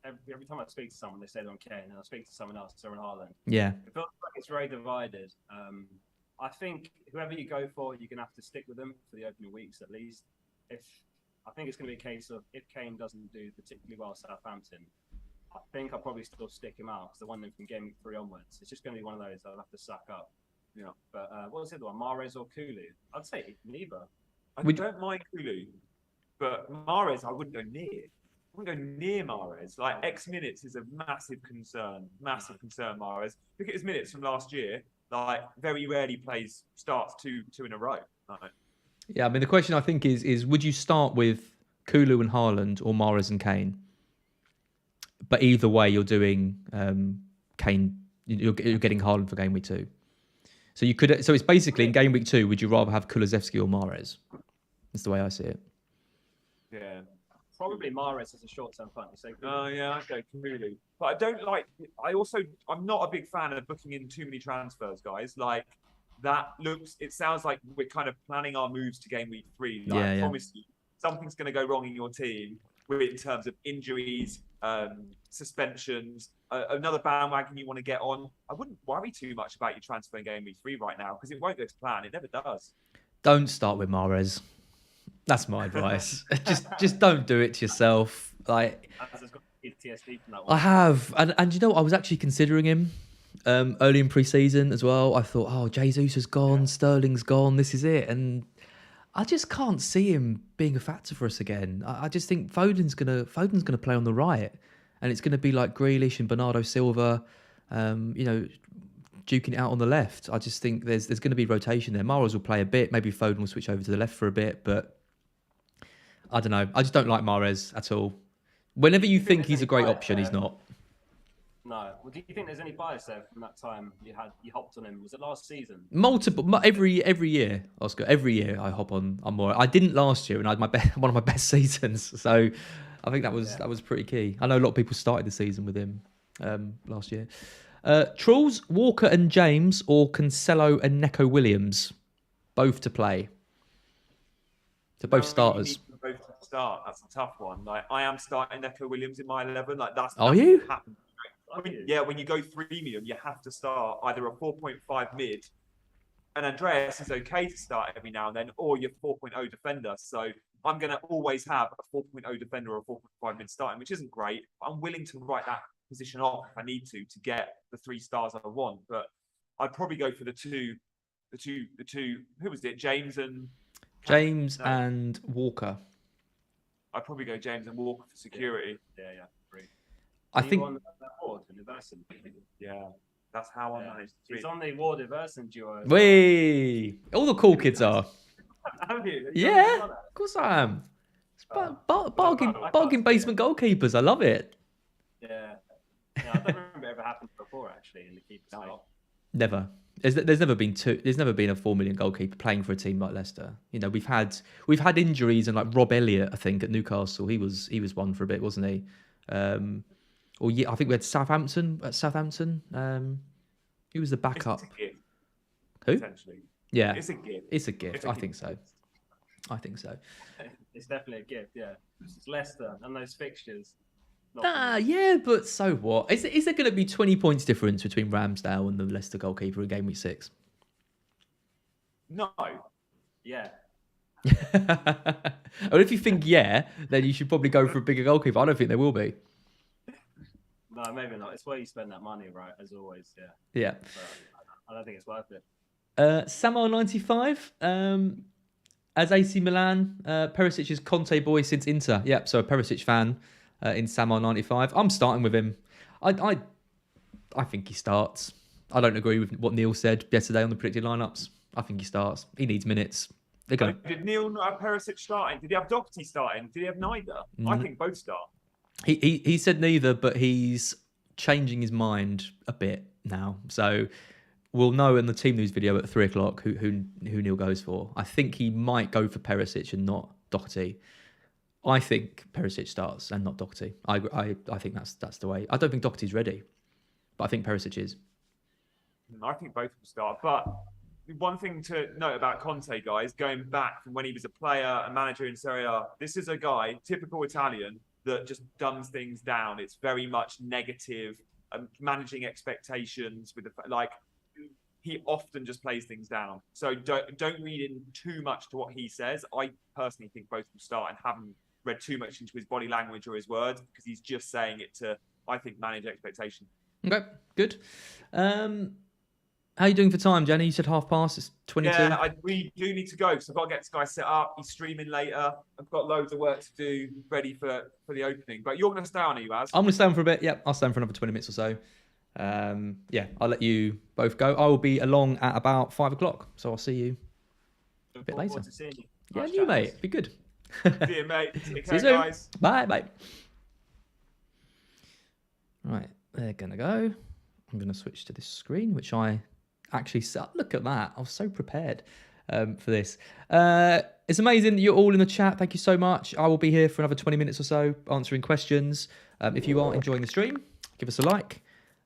Every time I speak to someone, they say they're on Kane, and I speak to someone else, they're on Haaland. Yeah. It feels like it's very divided. I think whoever you go for, you're going to have to stick with them for the opening weeks at least. I think it's going to be a case of if Kane doesn't do particularly well at Southampton, I think I'll probably still stick him out because the one from Gameweek 3 onwards. It's just going to be one of those I'll have to suck up. Yeah. But what was the other one? Mahrez or Kulu? I'd say neither. I don't mind Kulu, but Mahrez I wouldn't go near. I wouldn't go near Mahrez. Like X minutes is a massive concern. Massive concern, Mahrez. Look at his minutes from last year. Like very rarely starts two in a row. Like, Yeah, I mean the question I think is would you start with Kulu and Haaland or Mahrez and Kane? But either way, you're doing Kane. You're getting Haaland for game week 2. So you could. So it's basically in game week 2. Would you rather have Kulusevski or Mahrez? That's the way I see it. yeah. Probably Mahrez as a short-term punt. Oh yeah, okay, completely. But I don't like. I'm not a big fan of booking in too many transfers, guys. Like it sounds like we're kind of planning our moves to game week 3. Like, I promise you, something's going to go wrong in your team in terms of injuries, suspensions, another bandwagon you want to get on. I wouldn't worry too much about your transfer in game week 3 right now because it won't go to plan. It never does. Don't start with Mahrez. That's my advice. just don't do it to yourself. Like PTSD from that one. I have, and you know, I was actually considering him early in pre-season as well. I thought, oh, Jesus has gone, Sterling's gone. This is it, and I just can't see him being a factor for us again. I just think Foden's gonna play on the right, and it's gonna be like Grealish and Bernardo Silva, duking it out on the left. I just think there's going to be rotation there. Mahrez will play a bit. Maybe Foden will switch over to the left for a bit, but I don't know. I just don't like Mahrez at all. Whenever you think he's a great option, he's not. No. Well, do you think there's any bias there from that time you hopped on him? Was it last season? Every year, Oscar. Every year I hop on Mahrez. I didn't last year, and I had one of my best seasons. So I think that was pretty key. I know a lot of people started the season with him last year. Trulls, Walker and James, or Cancelo and Neco Williams, both to play. So both starters. Both to start. That's a tough one. Like I am starting Neco Williams in my 11. Like that's. Are you? When you go premium, you have to start either a 4.5 mid, and Andreas is okay to start every now and then, or your 4.0 defender. So I'm going to always have a 4.0 defender or a 4.5 mid starting, which isn't great. I'm willing to write that position off if I need to get the 3 stars I want. But I'd probably go for the two. Who was it? James and Walker. I'd probably go James and Walker for security. Yeah. Great. I think. Yeah, that's how I managed. He's on the Ward Everton duo. Whee! All the cool kids are. Have you? Yeah, of course I am. It's bargain basement goalkeepers. I love it. Yeah. I don't remember it ever happened before actually in the keeper spot. Never. There's never been a 4 million goalkeeper playing for a team like Leicester. You know, we've had injuries, and like Rob Elliott, I think at Newcastle, he was one for a bit, wasn't he? I think we had Southampton. Who was the backup? Who? Essentially. Yeah. It's a gift. It's a gift. I think so. It's definitely a gift. Yeah. It's Leicester and those fixtures. Yeah, but so what? Is there going to be 20 points difference between Ramsdale and the Leicester goalkeeper in Game Week 6? No. Yeah. Well, if you think then you should probably go for a bigger goalkeeper. I don't think there will be. No, maybe not. It's where you spend that money, right? As always, yeah. Yeah. But I don't think it's worth it. Samuel95, as AC Milan, Perisic's Conte boy since Inter. Yep, so a Perisic fan in Samuel95. I'm starting with him. I think he starts. I don't agree with what Neil said yesterday on the predicted lineups. I think he starts. He needs minutes. Did Neil not have Perisic starting? Did he have Doherty starting? Did he have neither? I think both start. He said neither, but he's changing his mind a bit now. So we'll know in the team news video at 3:00 who Neil goes for. I think he might go for Perisic and not Doherty. I think Perisic starts and not Doherty. I think that's the way. I don't think Doherty's ready, but I think Perisic is. I think both will start. But one thing to note about Conte, guys, going back from when he was a player, a manager in Serie A, this is a guy, typical Italian, that just dumbs things down. It's very much negative, managing expectations with he often just plays things down. So don't read in too much to what he says. I personally think both will start and haven't read too much into his body language or his words because he's just saying it to, I think, manage expectation. Okay, good. How are you doing for time, Gianni? You said 1:30. It's 22. Yeah, we do need to go because I've got to get this guy set up. He's streaming later. I've got loads of work to do, ready for the opening. But you're going to stay on, are you, Az? I'm going to stay on for a bit. Yep, I'll stay on for another 20 minutes or so. Yeah, I'll let you both go. I will be along at about 5:00, so I'll see you a bit later. To seeing you. Yeah, you, mate. Be good. See you, mate. Take care, See you soon. guys. Bye. Right, they're going to go. I'm going to switch to this screen, which I actually set. Look at that. I was so prepared for this. It's amazing that you're all in the chat. Thank you so much. I will be here for another 20 minutes or so answering questions. If you are enjoying the stream, give us a like.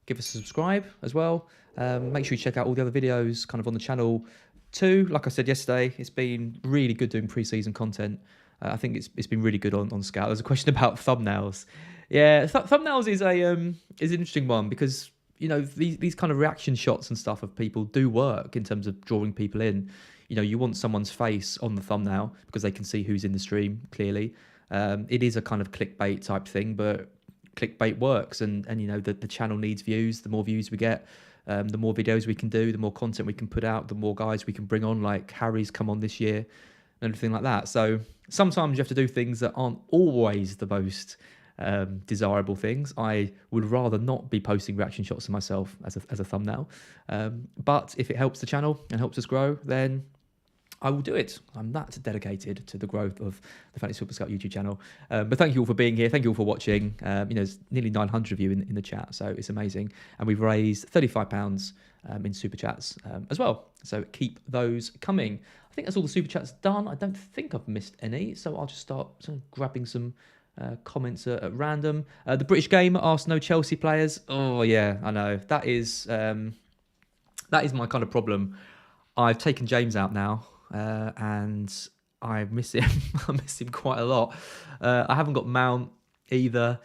Give us a subscribe as well. Make sure you check out all the other videos kind of on the channel too. Like I said yesterday, it's been really good doing pre-season content. I think it's been really good on Scout. There's a question about thumbnails. Yeah, thumbnails is an interesting one because these kind of reaction shots and stuff of people do work in terms of drawing people in. You want someone's face on the thumbnail because they can see who's in the stream clearly. It is a kind of clickbait type thing, but clickbait works, and the channel needs views. The more views we get, the more videos we can do, the more content we can put out, the more guys we can bring on, like Harry's come on this year and everything like that. So sometimes you have to do things that aren't always the most desirable things. I would rather not be posting reaction shots of myself as a thumbnail, but if it helps the channel and helps us grow, then I will do it. I'm that dedicated to the growth of the Fantasy Super Scout YouTube channel. But thank you all for being here. Thank you all for watching. There's nearly 900 of you in the chat, so it's amazing. And we've raised £35 in super chats as well. So keep those coming. I think that's all the super chats done. I don't think I've missed any, so I'll just start grabbing some comments at random. The British Gamer asked no Chelsea players. Oh yeah, I know. That is my kind of problem. I've taken James out now. And I miss him. I miss him quite a lot. I haven't got Mount either.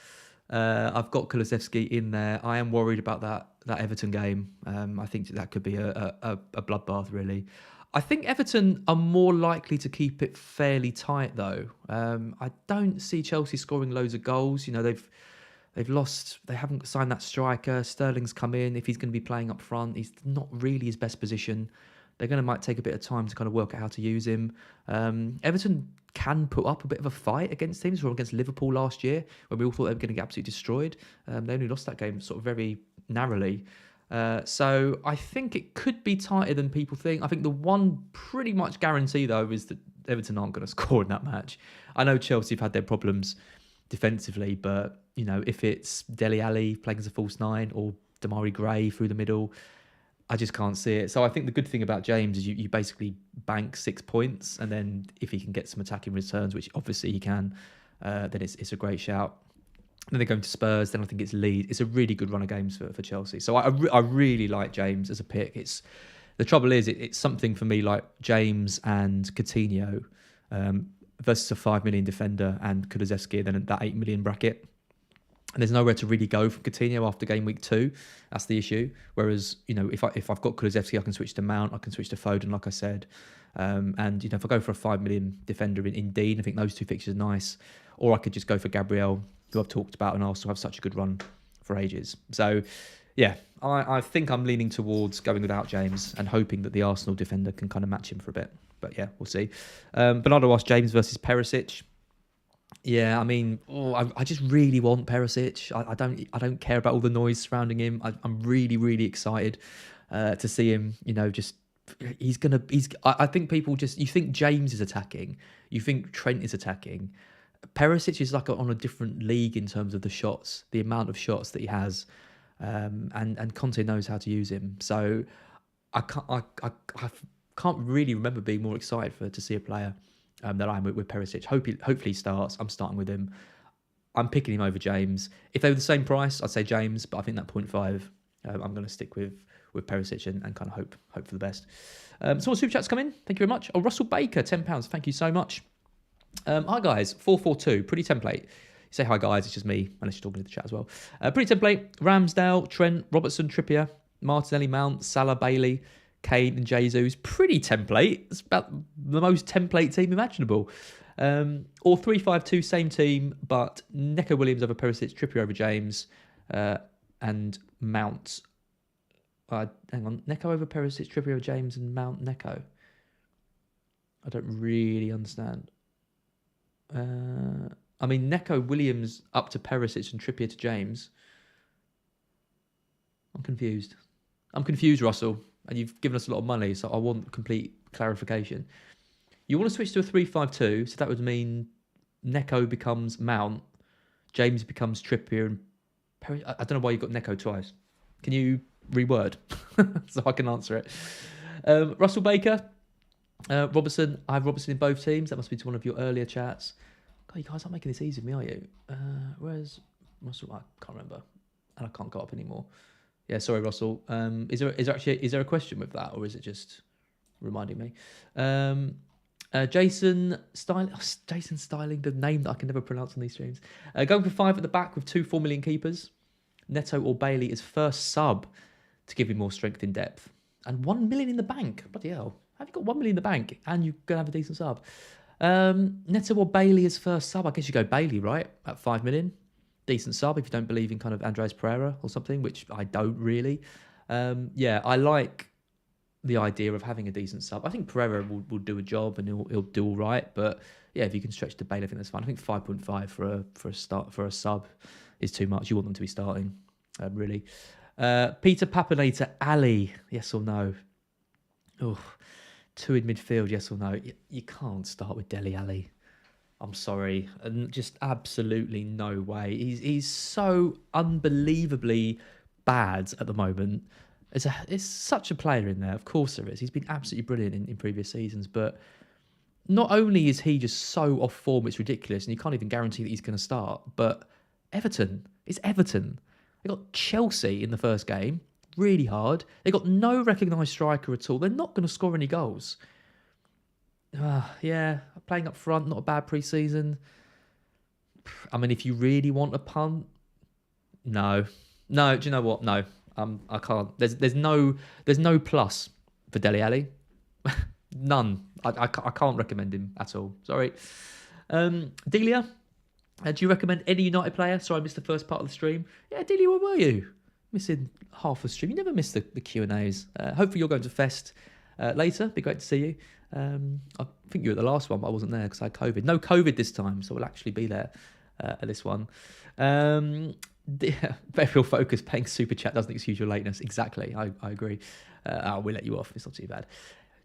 I've got Kulusevski in there. I am worried about that Everton game. I think that could be a bloodbath, really. I think Everton are more likely to keep it fairly tight, though. I don't see Chelsea scoring loads of goals. They've lost. They haven't signed that striker. Sterling's come in. If he's going to be playing up front, he's not really his best position. They're might take a bit of time to kind of work out how to use him. Everton can put up a bit of a fight against teams. Or against Liverpool last year, when we all thought they were going to get absolutely destroyed. They only lost that game sort of very narrowly. So I think it could be tighter than people think. I think the one pretty much guarantee, though, is that Everton aren't going to score in that match. I know Chelsea have had their problems defensively, but, if it's Dele Alli playing as a false nine or Damari Gray through the middle, I just can't see it. So I think the good thing about James is you basically bank 6 points, and then if he can get some attacking returns, which obviously he can, then it's a great shout. Then they're going to Spurs. Then I think it's Leeds. It's a really good run of games for Chelsea. So I really like James as a pick. The trouble is it's something for me like James and Coutinho versus a 5 million defender and Kulusevski, then that 8 million bracket. And there's nowhere to really go from Coutinho after game week 2. That's the issue. Whereas, if I've got Kulusevski, I can switch to Mount, I can switch to Foden, like I said. And if I go for a 5 million defender in Dean, I think those 2 fixtures are nice. Or I could just go for Gabriel, who I've talked about, and also have such a good run for ages. So, yeah, I think I'm leaning towards going without James and hoping that the Arsenal defender can kind of match him for a bit. But yeah, we'll see. Bernardo asked James versus Perisic. Yeah, I mean, I just really want Perisic. I don't care about all the noise surrounding him. I'm really, really excited to see him. I think people you think James is attacking, you think Trent is attacking. Perisic is like on a different league in terms of the shots, the amount of shots that he has, and Conte knows how to use him. So I can't really remember being more excited to see a player that I'm with Perisic. Hopefully he starts. I'm starting with him. I'm picking him over James. If they were the same price, I'd say James, but I think that 0.5, I'm going to stick with Perisic and kind of hope for the best. So more super chats come in. Thank you very much. Oh, Russell Baker, £10. Thank you so much. Hi guys, 442, pretty template. You say hi guys, it's just me, unless you're talking to the chat as well. Pretty template, Ramsdale, Trent, Robertson, Trippier, Martinelli, Mount, Salah, Bailey, Kane and Jesus. Pretty template. It's about the most template team imaginable. Or 3-5-2, same team, but Neco Williams over Perisic, Trippier over James, and Mount. Hang on, Neco over Perisic, Trippier over James, and Mount Neco. I don't really understand. I mean, Neco Williams up to Perisic and Trippier to James. I'm confused, Russell. And you've given us a lot of money, so I want complete clarification. You want to switch to a 3-5-2, so that would mean Neco becomes Mount, James becomes Trippier, and Perry. I don't know why you've got Neco twice. Can you reword so I can answer it? Russell Baker, Robertson. I have Robertson in both teams. That must be to one of your earlier chats. God, you guys aren't making this easy for me, are you? Where's Russell? I can't remember, and I can't go up anymore. Yeah, sorry, Russell. Is there a question with that, or is it just reminding me? Jason Styling, the name that I can never pronounce on these streams. Going for 5 at the back with 2 4 million keepers. Neto or Bailey is first sub to give you more strength in depth. And 1 million in the bank. Bloody hell. Have you got 1 million in the bank and you're going to have a decent sub? Neto or Bailey is first sub. I guess you go Bailey, right? At 5 million. Decent sub if you don't believe in kind of Andres Pereira or something, which I don't really. I like the idea of having a decent sub. I think Pereira will do a job and he'll do all right. But yeah, if you can stretch to Bailey, I think that's fine. I think 5.5 for a sub is too much. You want them to be starting, really. Peter Papanator, Ali, yes or no? Oh, 2 in midfield, yes or no? You can't start with Dele Alli. I'm sorry, and just absolutely no way. He's so unbelievably bad at the moment. It's such a player in there. Of course there is. He's been absolutely brilliant in previous seasons, but not only is he just so off form, it's ridiculous, and you can't even guarantee that he's going to start, but Everton. It's Everton. They got Chelsea in the first game, really hard. They got no recognised striker at all. They're not going to score any goals. Playing up front, not a bad pre-season. I mean, if you really want a punt, no. Do you know what? No, I can't. There's no plus for Dele Alli. None. I can't recommend him at all. Sorry. Delia, do you recommend any United player? Sorry, I missed the first part of the stream. Yeah, Delia, where were you? Missing half the stream. You never miss the Q&As. Hopefully you're going to Fest later. Be great to see you. I think you were at the last one, but I wasn't there because I had COVID. No COVID this time, so we'll actually be there at this one. Very real focus. Paying super chat doesn't excuse your lateness. Exactly, I agree. We'll let you off. It's not too bad.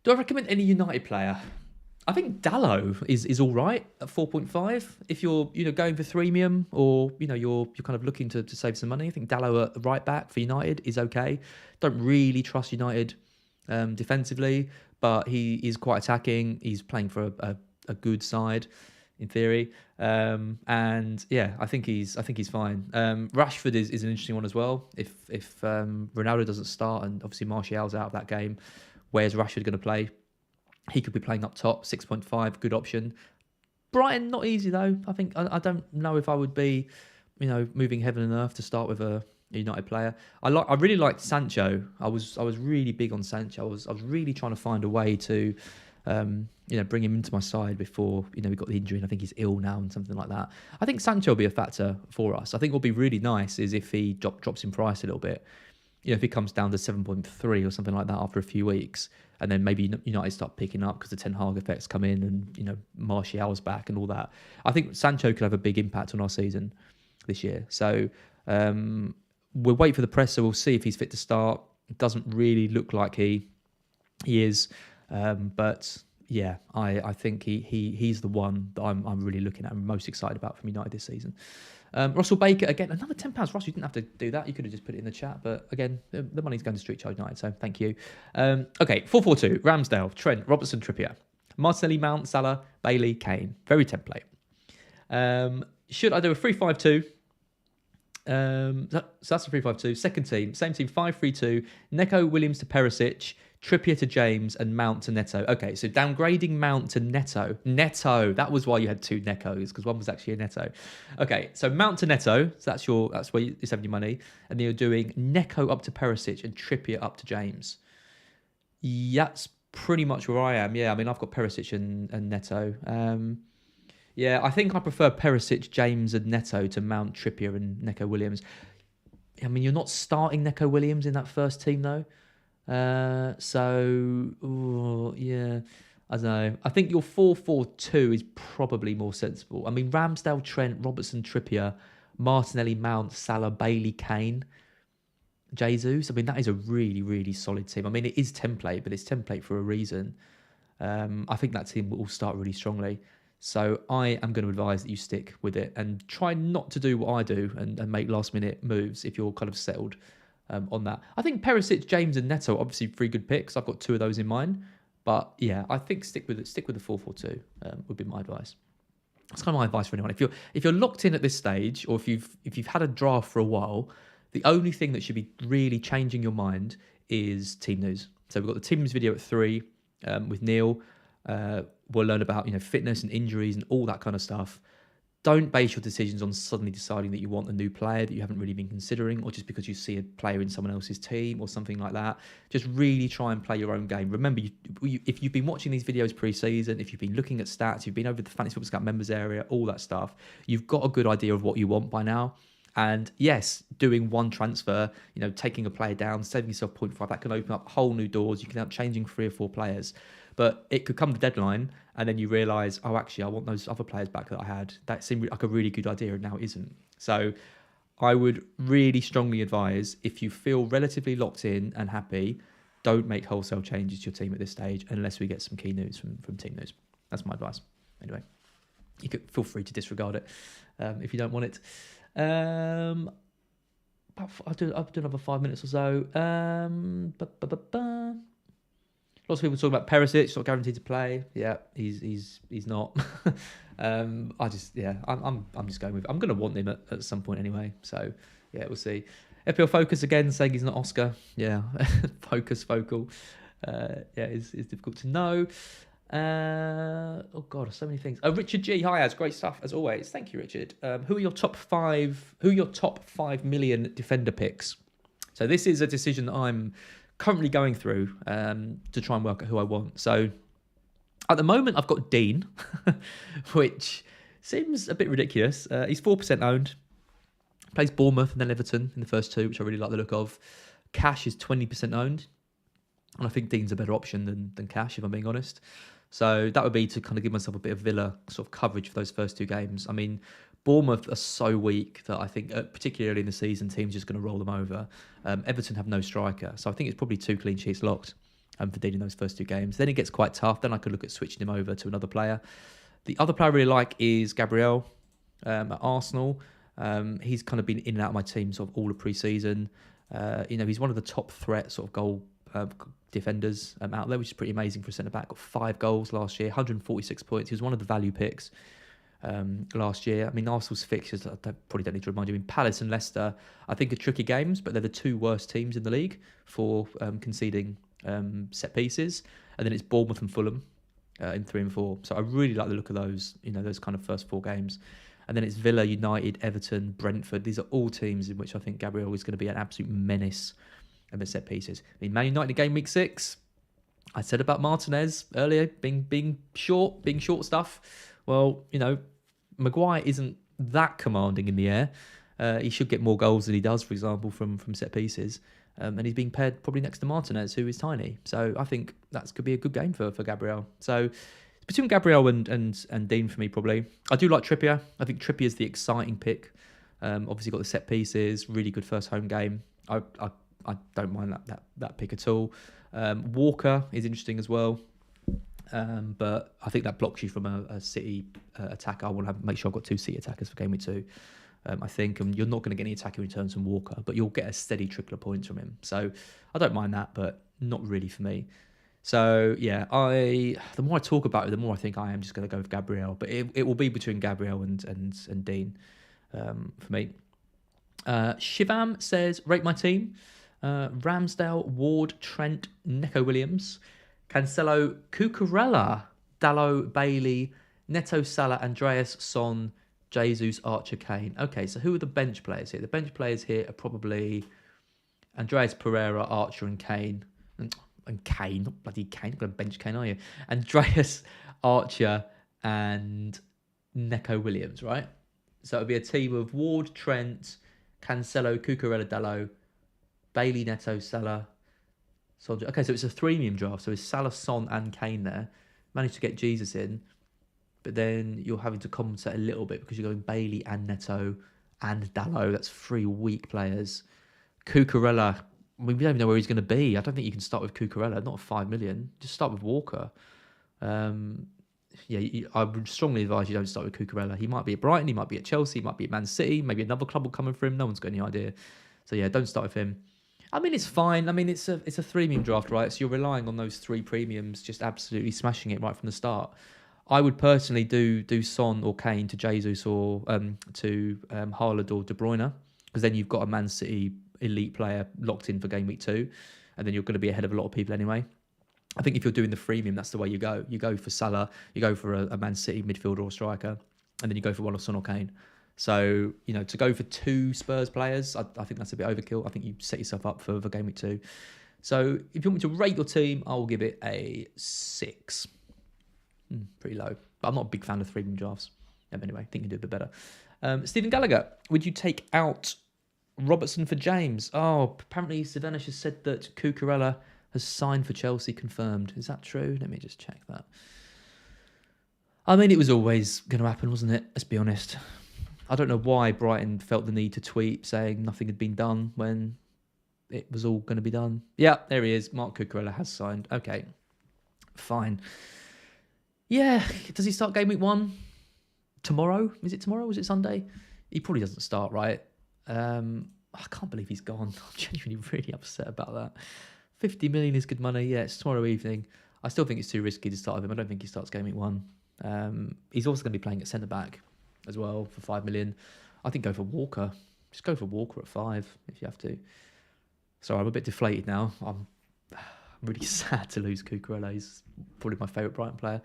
Do I recommend any United player? I think Dallo is all right at 4.5. If you're going for freemium or you're kind of looking to save some money, I think Dallo at right back for United is okay. Don't really trust United defensively, but he is quite attacking. He's playing for a good side in theory, and yeah, I think he's fine. Rashford is an interesting one as well. If Ronaldo doesn't start and obviously Martial's out of that game, where's Rashford going to play? He could be playing up top, 6.5, good option. Brighton, not easy though. I think I don't know if I would be moving heaven and earth to start with a United player. I really liked Sancho. I was really big on Sancho. I was really trying to find a way to bring him into my side before we got the injury, and I think he's ill now and something like that. I think Sancho will be a factor for us. I think what will be really nice is if he drops in price a little bit. If he comes down to 7.3 or something like that after a few weeks, and then maybe United start picking up because the Ten Hag effects come in, and Martial's back and all that. I think Sancho could have a big impact on our season this year. So we'll wait for the presser. We'll see if he's fit to start. It doesn't really look like he is, but yeah, I think he's the one that I'm really looking at and most excited about from United this season. Russell Baker, again, another £10. Russell, you didn't have to do that. You could have just put it in the chat. But again, the money's going to Street Child United, so thank you. Okay, 4-4-2. Ramsdale, Trent, Robertson, Trippier. Martinelli, Mount, Salah, Bailey, Kane. Very template. Should I do a 3-5-2? So that's a 3-5-2. Second team, same team, 5-3-2. Neto, Williams to Perisic. Trippier to James and Mount to Neto. Okay, so downgrading Mount to Neto. Neto, that was why you had two Netos, because one was actually a Neto. Okay, so Mount to Neto, so that's where you're saving your money. And then you're doing Neto up to Perisic and Trippier up to James. Yeah, that's pretty much where I am. Yeah, I mean, I've got Perisic and Neto. Yeah, I think I prefer Perisic, James and Neto to Mount, Trippier and Neco Williams. I mean, you're not starting Neco Williams in that first team, though. Yeah, I don't know. I think your 4-4-2 is probably more sensible. I mean, Ramsdale, Trent, Robertson, Trippier, Martinelli, Mount, Salah, Bailey, Kane, Jesus. I mean, that is a really, really solid team. I mean, it is template, but it's template for a reason. I think that team will start really strongly. So I am going to advise that you stick with it and try not to do what I do and make last minute moves if you're kind of settled on that. I think Perisic, James and Neto, obviously 3 good picks. I've got 2 of those in mind. But yeah, I think stick with it. Stick with the 4-4-2 would be my advice. That's kind of my advice for anyone. If you're locked in at this stage, or if you've had a draft for a while, the only thing that should be really changing your mind is team news. So we've got the team news video at 3 with Neil. We'll learn about fitness and injuries and all that kind of stuff. Don't base your decisions on suddenly deciding that you want a new player that you haven't really been considering, or just because you see a player in someone else's team or something like that. Just really try and play your own game. Remember, if you've been watching these videos pre-season, if you've been looking at stats, you've been over the Fantasy Football Scout members area, all that stuff, you've got a good idea of what you want by now. And yes, doing one transfer, taking a player down, saving yourself 0.5, that can open up whole new doors. You can end up changing 3 or 4 players. But it could come to deadline and then you realise, oh, actually, I want those other players back that I had. That seemed like a really good idea and now it isn't. So I would really strongly advise, if you feel relatively locked in and happy, don't make wholesale changes to your team at this stage unless we get some key news from team news. That's my advice. Anyway, you could feel free to disregard it if you don't want it. I'll do another 5 minutes or so. Lots of people talk about Perisic, not guaranteed to play. Yeah, he's not. I'm just going with. I'm going to want him at some point anyway. So yeah, we'll see. FPL Focus again saying he's not Oscar. Yeah, focal. Is difficult to know. Oh God, so many things. Oh, Richard G, hi, Az, great stuff as always. Thank you, Richard. Who are your top 5 million defender picks? So this is a decision that I'm currently going through to try and work out who I want. So at the moment, I've got Dean, which seems a bit ridiculous. He's 4% owned. Plays Bournemouth and then Everton in the first 2, which I really like the look of. Cash is 20% owned. And I think Dean's a better option than Cash, if I'm being honest. So that would be to kind of give myself a bit of Villa sort of coverage for those first 2 games. I mean, Bournemouth are so weak that I think, particularly early in the season, teams are just going to roll them over. Everton have no striker. So I think it's probably 2 clean sheets locked for Dean in those first 2 games. Then it gets quite tough. Then I could look at switching him over to another player. The other player I really like is Gabriel at Arsenal. He's kind of been in and out of my team sort of all of pre-season. He's one of the top threat sort of goal defenders out there, which is pretty amazing for a centre-back. Got 5 goals last year, 146 points. He was one of the value picks last year. I mean, Arsenal's fixtures, I probably don't need to remind you. I mean, Palace and Leicester, I think, are tricky games, but they're the 2 worst teams in the league for conceding set pieces. And then it's Bournemouth and Fulham in 3 and 4. So I really like the look of those, those kind of first 4 games. And then it's Villa, United, Everton, Brentford. These are all teams in which I think Gabriel is going to be an absolute menace at the set pieces. I mean, Man United in game week 6. I said about Martinez earlier being short stuff. Well, Maguire isn't that commanding in the air. He should get more goals than he does, for example, from set pieces. And he's being paired probably next to Martinez, who is tiny. So I think that could be a good game for Gabriel. So it's between Gabriel and Dean for me, probably. I do like Trippier. I think Trippier is the exciting pick. Obviously got the set pieces, really good first home game. I don't mind that pick at all. Walker is interesting as well. But I think that blocks you from a City attacker. I want to make sure I've got 2 City attackers for game week 2. I think you're not going to get any attacking returns from Walker, but you'll get a steady trickle of points from him. So I don't mind that, but not really for me. So yeah, the more I talk about it, the more I think I am just going to go with Gabriel. But it will be between Gabriel and Dean for me. Shivam says, rate my team. Ramsdale, Ward, Trent, Neco Williams, Cancelo, Cucurella, Dalot, Bailey, Neto, Salah, Andreas, Son, Jesus, Archer, Kane. Okay, so who are the bench players here? The bench players here are probably Andreas Pereira, Archer, and Kane. And Kane, not bloody Kane. Not going to bench Kane, are you? Andreas, Archer, and Neco Williams, right? So it would be a team of Ward, Trent, Cancelo, Cucurella, Dalot, Bailey, Neto, Salah, Son. Okay, so it's a 3-man draft. So it's Salah, Son, and Kane there. Managed to get Jesus in. But then you're having to compensate a little bit because you're going Bailey and Neto and Dalot. That's 3 weak players. Cucurella, we don't even know where he's going to be. I don't think you can start with Cucurella, not 5 million. Just start with Walker. I would strongly advise you don't start with Cucurella. He might be at Brighton, he might be at Chelsea, he might be at Man City, maybe another club will come in for him. No one's got any idea. So yeah, don't start with him. I mean, it's fine. I mean, it's a 3-man draft, right? So you're relying on those 3 premiums, just absolutely smashing it right from the start. I would personally do Son or Kane to Jesus or to Haaland or De Bruyne, because then you've got a Man City elite player locked in for game week 2, and then you're going to be ahead of a lot of people anyway. I think if you're doing the freemium, that's the way you go. You go for Salah, you go for a Man City midfielder or striker, and then you go for one of Son or Kane. So, to go for 2 Spurs players, I think that's a bit overkill. I think you set yourself up for game week 2. So if you want me to rate your team, I'll give it a 6. Pretty low. But I'm not a big fan of 3-man drafts. Anyway, I think you do a bit better. Stephen Gallagher, would you take out Robertson for James? Oh, apparently Savanish has said that Cucurella has signed for Chelsea, confirmed. Is that true? Let me just check that. I mean, it was always going to happen, wasn't it? Let's be honest. I don't know why Brighton felt the need to tweet saying nothing had been done when it was all going to be done. Yeah, there he is. Mark Cucurella has signed. Okay, fine. Yeah, does he start game week 1 tomorrow? Is it tomorrow? Was it Sunday? He probably doesn't start, right? I can't believe he's gone. I'm genuinely really upset about that. 50 million is good money. Yeah, it's tomorrow evening. I still think it's too risky to start with him. I don't think he starts game week 1. He's also going to be playing at centre back as well for 5 million. I think go for Walker. Just go for Walker at 5 if you have to. Sorry, I'm a bit deflated now. I'm really sad to lose Cucurella. He's probably my favourite Brighton player.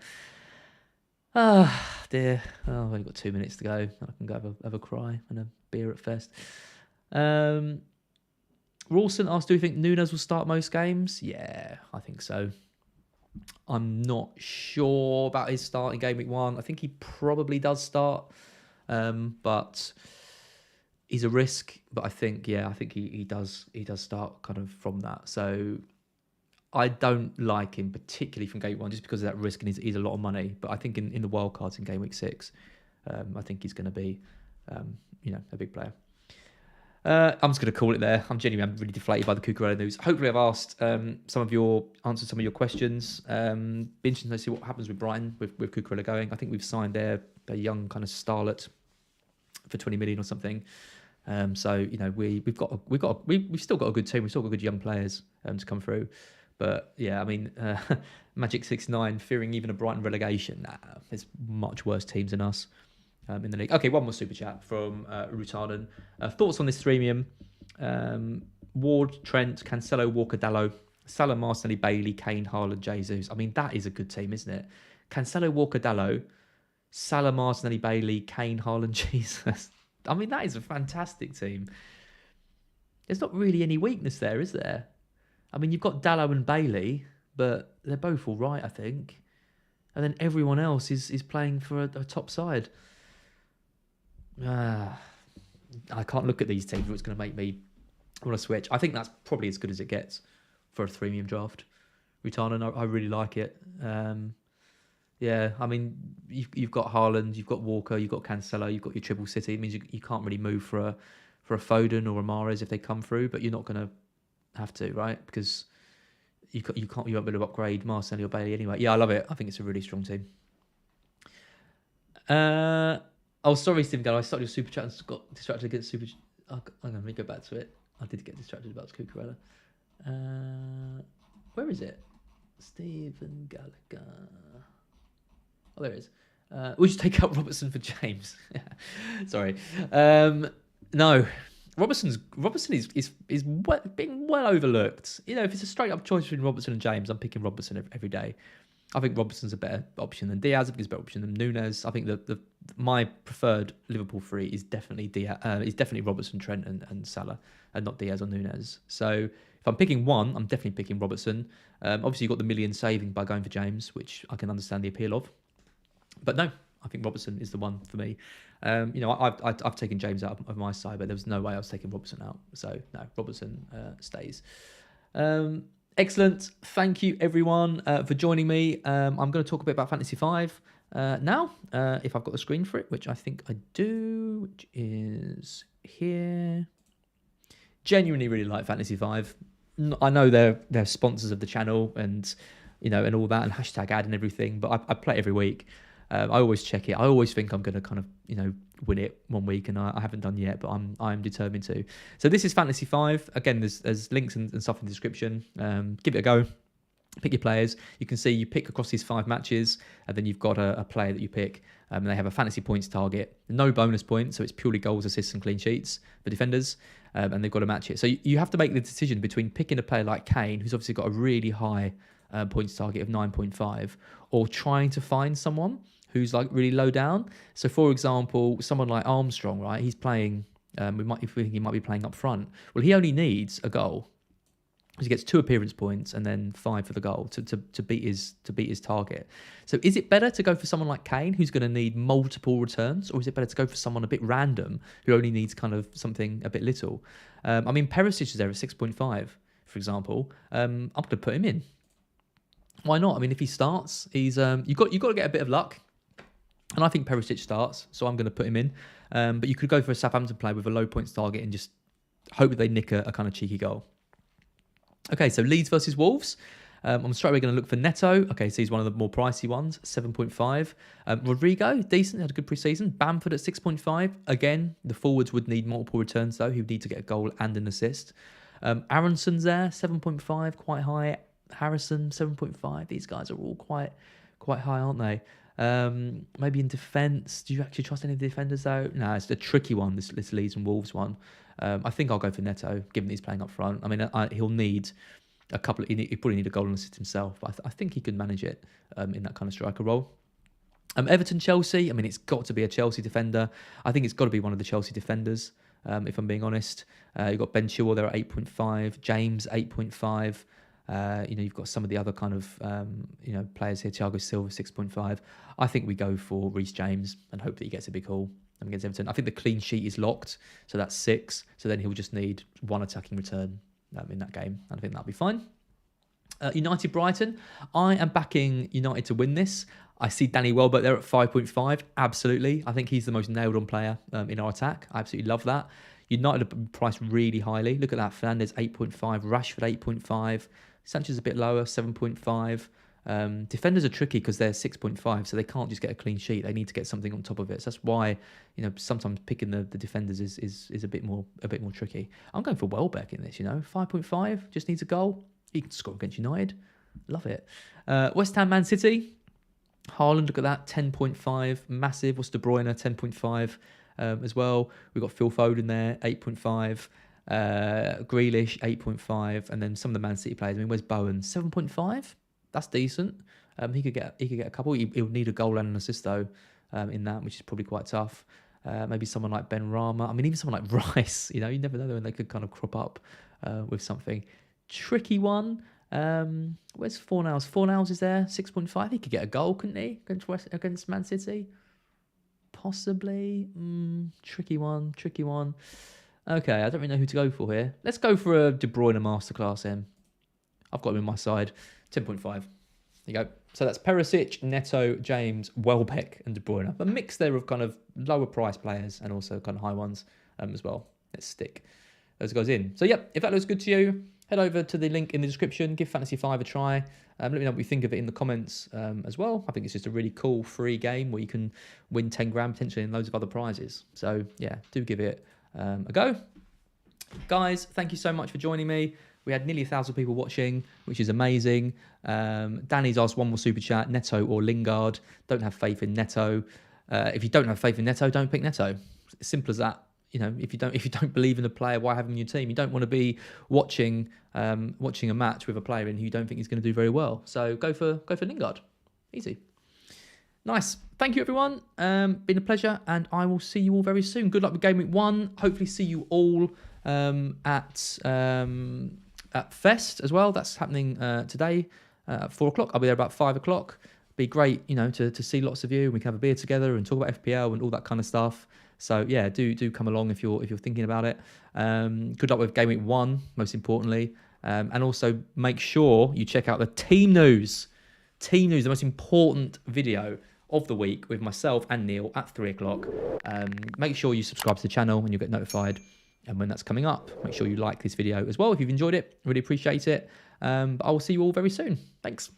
Ah, dear. Oh, I've only got 2 minutes to go. I can go have a cry and a beer at Fest. Rawson asked, do you think Nunez will start most games? Yeah, I think so. I'm not sure about his start in game week 1. I think he probably does start, but he's a risk. But I think he does start kind of from that. So I don't like him particularly from game week 1 just because of that risk, and he's a lot of money. But I think in the wild cards in game week 6, I think he's going to be a big player. I'm just going to call it there. I'm really deflated by the Cucurella news. Hopefully I've answered some of your questions. Be interesting to see what happens with Brighton with Cucurella going. I think we've signed a young kind of starlet for 20 million or something. So we've still got a good team. We've still got good young players to come through. But yeah, I mean, Magic 69 fearing even a Brighton relegation. Nah, there's much worse teams than us in the league. Okay, one more super chat from Rutanen. Thoughts on this freemium? Ward, Trent, Cancelo, Walker, Dalot, Salah, Martinelli, Bailey, Kane, Haaland, Jesus. I mean, that is a good team, isn't it? Cancelo, Walker, Dalot, Salah, Martinelli, Bailey, Kane, Haaland, Jesus. I mean, that is a fantastic team. There's not really any weakness there, is there? I mean, you've got Dallo and Bailey, but they're both all right, I think. And then everyone else is playing for a top side. I can't look at these teams or it's going to make me want to switch. I think that's probably as good as it gets for a premium draft. Rutana, I really like it. Yeah, I mean, you've got Haaland, you've got Walker, you've got Cancelo, you've got your triple city. It means you can't really move for a Foden or a Mahrez if they come through, but you're not going to have to, right? Because you won't be able to upgrade Martinelli or Bailey anyway. Yeah, I love it. I think it's a really strong team. Sorry, Stephen Gallo. I started your super chat and got distracted against super. Let me go back to it. I did get distracted about Cucurella. Where is it? Stephen Gallagher. Oh, there it is. We'll just take out Robertson for James. Sorry. No. Robertson is being well overlooked. You know, if it's a straight up choice between Robertson and James, I'm picking Robertson every day. I think Robertson's a better option than Diaz. I think he's a better option than Nunez. I think my preferred Liverpool three is definitely Diaz. Is definitely Robertson, Trent, and Salah, and not Diaz or Nunez. So if I'm picking one, I'm definitely picking Robertson. Obviously, you've got the million saving by going for James, which I can understand the appeal of. But no, I think Robertson is the one for me. I've taken James out of my side, but there was no way I was taking Robertson out. So no, Robertson stays. Excellent. Thank you, everyone, for joining me. I'm going to talk a bit about Fantasy 5 now, if I've got the screen for it, which I think I do, which is here. Genuinely really like Fantasy 5. I know they're sponsors of the channel and all that, and hashtag ad and everything, but I play it every week. I always check it. I always think I'm going to kind of, win it one week, and I haven't done yet, but I'm determined to. So this is Fantasy 5. Again, there's links and stuff in the description. Give it a go. Pick your players. You can see you pick across these 5 matches, and then you've got a player that you pick. And they have a fantasy points target. No bonus points, so it's purely goals, assists, and clean sheets for defenders. And they've got to match it. So you have to make the decision between picking a player like Kane, who's obviously got a really high points target of 9.5, or trying to find someone who's like really low down. So for example, someone like Armstrong, right? He's playing, he might be playing up front. Well, he only needs a goal. He gets 2 appearance points and then 5 for the goal to beat his target. So is it better to go for someone like Kane, who's going to need multiple returns, or is it better to go for someone a bit random who only needs kind of something a bit little? I mean, Perisic is there at 6.5, for example. I'm going to put him in. Why not? I mean, if he starts, he's you've got to get a bit of luck. And I think Perisic starts, so I'm going to put him in. But you could go for a Southampton player with a low points target and just hope that they nick a kind of cheeky goal. Okay, so Leeds versus Wolves. I'm straight away going to look for Neto. Okay, so he's one of the more pricey ones, 7.5. Rodrigo, decent, had a good pre-season. Bamford at 6.5. Again, the forwards would need multiple returns, though. He would need to get a goal and an assist. Aronson's there, 7.5, quite high. Harrison, 7.5. These guys are all quite high, aren't they? Maybe in defence. Do you actually trust any of the defenders though? No, it's a tricky one, this Leeds and Wolves one. I think I'll go for Neto, given he's playing up front. I mean, he'll need a couple. He probably need a goal and assist himself, but I think he can manage it in that kind of striker role. Everton, Chelsea. I mean, it's got to be a Chelsea defender. I think it's got to be one of the Chelsea defenders. If I'm being honest, you've got Ben Chilwell there at 8.5, James 8.5. You've got some of the other kind of players here. Thiago Silva 6.5. I think we go for Reece James and hope that he gets a big haul against Everton. I think the clean sheet is locked, so that's 6. So then he'll just need 1 attacking return in that game, and I think that'll be fine. United Brighton. I am backing United to win this. I see Danny Welbeck there at 5.5. Absolutely, I think he's the most nailed-on player in our attack. I absolutely love that. United are priced really highly. Look at that. Fernandes 8.5, Rashford 8.5. Sanchez a bit lower, 7.5. Defenders are tricky because they're 6.5, so they can't just get a clean sheet. They need to get something on top of it. So that's why sometimes picking the defenders is a bit more tricky. I'm going for Welbeck in this. 5.5 just needs a goal. He can score against United. Love it. West Ham, Man City. Haaland, look at that, 10.5, massive. What's De Bruyne, 10.5 as well. We've got Phil Foden there, 8.5. Grealish 8.5, and then some of the Man City players. I mean, where's Bowen? 7.5. That's decent. He could get a couple. He'll need a goal and an assist though. in that, which is probably quite tough. Maybe someone like Ben Rama. I mean, even someone like Rice, you never know when they could kind of crop up with something. Tricky one. Where's Fornals? Fornals is there, 6.5. He could get a goal, couldn't he, against Man City? Possibly. Tricky one. Okay, I don't really know who to go for here. Let's go for a De Bruyne masterclass, Em. I've got him on my side. 10.5. There you go. So that's Perisic, Neto, James, Welbeck, and De Bruyne. A mix there of kind of lower price players and also kind of high ones as well. Let's stick those guys in. So, yep, if that looks good to you, head over to the link in the description. Give Fantasy 5 a try. Let me know what you think of it in the comments as well. I think it's just a really cool free game where you can win 10 grand potentially and loads of other prizes. So, yeah, do give it a go. Guys, thank you so much for joining me. We had nearly 1,000 people watching, which is amazing. Danny's asked one more super chat, Neto or Lingard. Don't have faith in Neto. If you don't have faith in Neto, don't pick Neto. It's simple as that. If you don't believe in a player, why have him in your team? You don't want to be watching a match with a player in who you don't think is going to do very well. So go for Lingard. Easy. Nice. Thank you, everyone. Been a pleasure, and I will see you all very soon. Good luck with Gameweek 1. Hopefully see you all at Fest as well. That's happening today at 4 o'clock. I'll be there about 5 o'clock. Be great, to see lots of you. We can have a beer together and talk about FPL and all that kind of stuff. So yeah, do come along if you're thinking about it. Good luck with Gameweek 1, most importantly, and also make sure you check out the team news. Team news, the most important video of the week with myself and Neil at 3 o'clock. Make sure you subscribe to the channel and you'll get notified. And when that's coming up, make sure you like this video as well if you've enjoyed it. Really appreciate it. But I will see you all very soon. Thanks.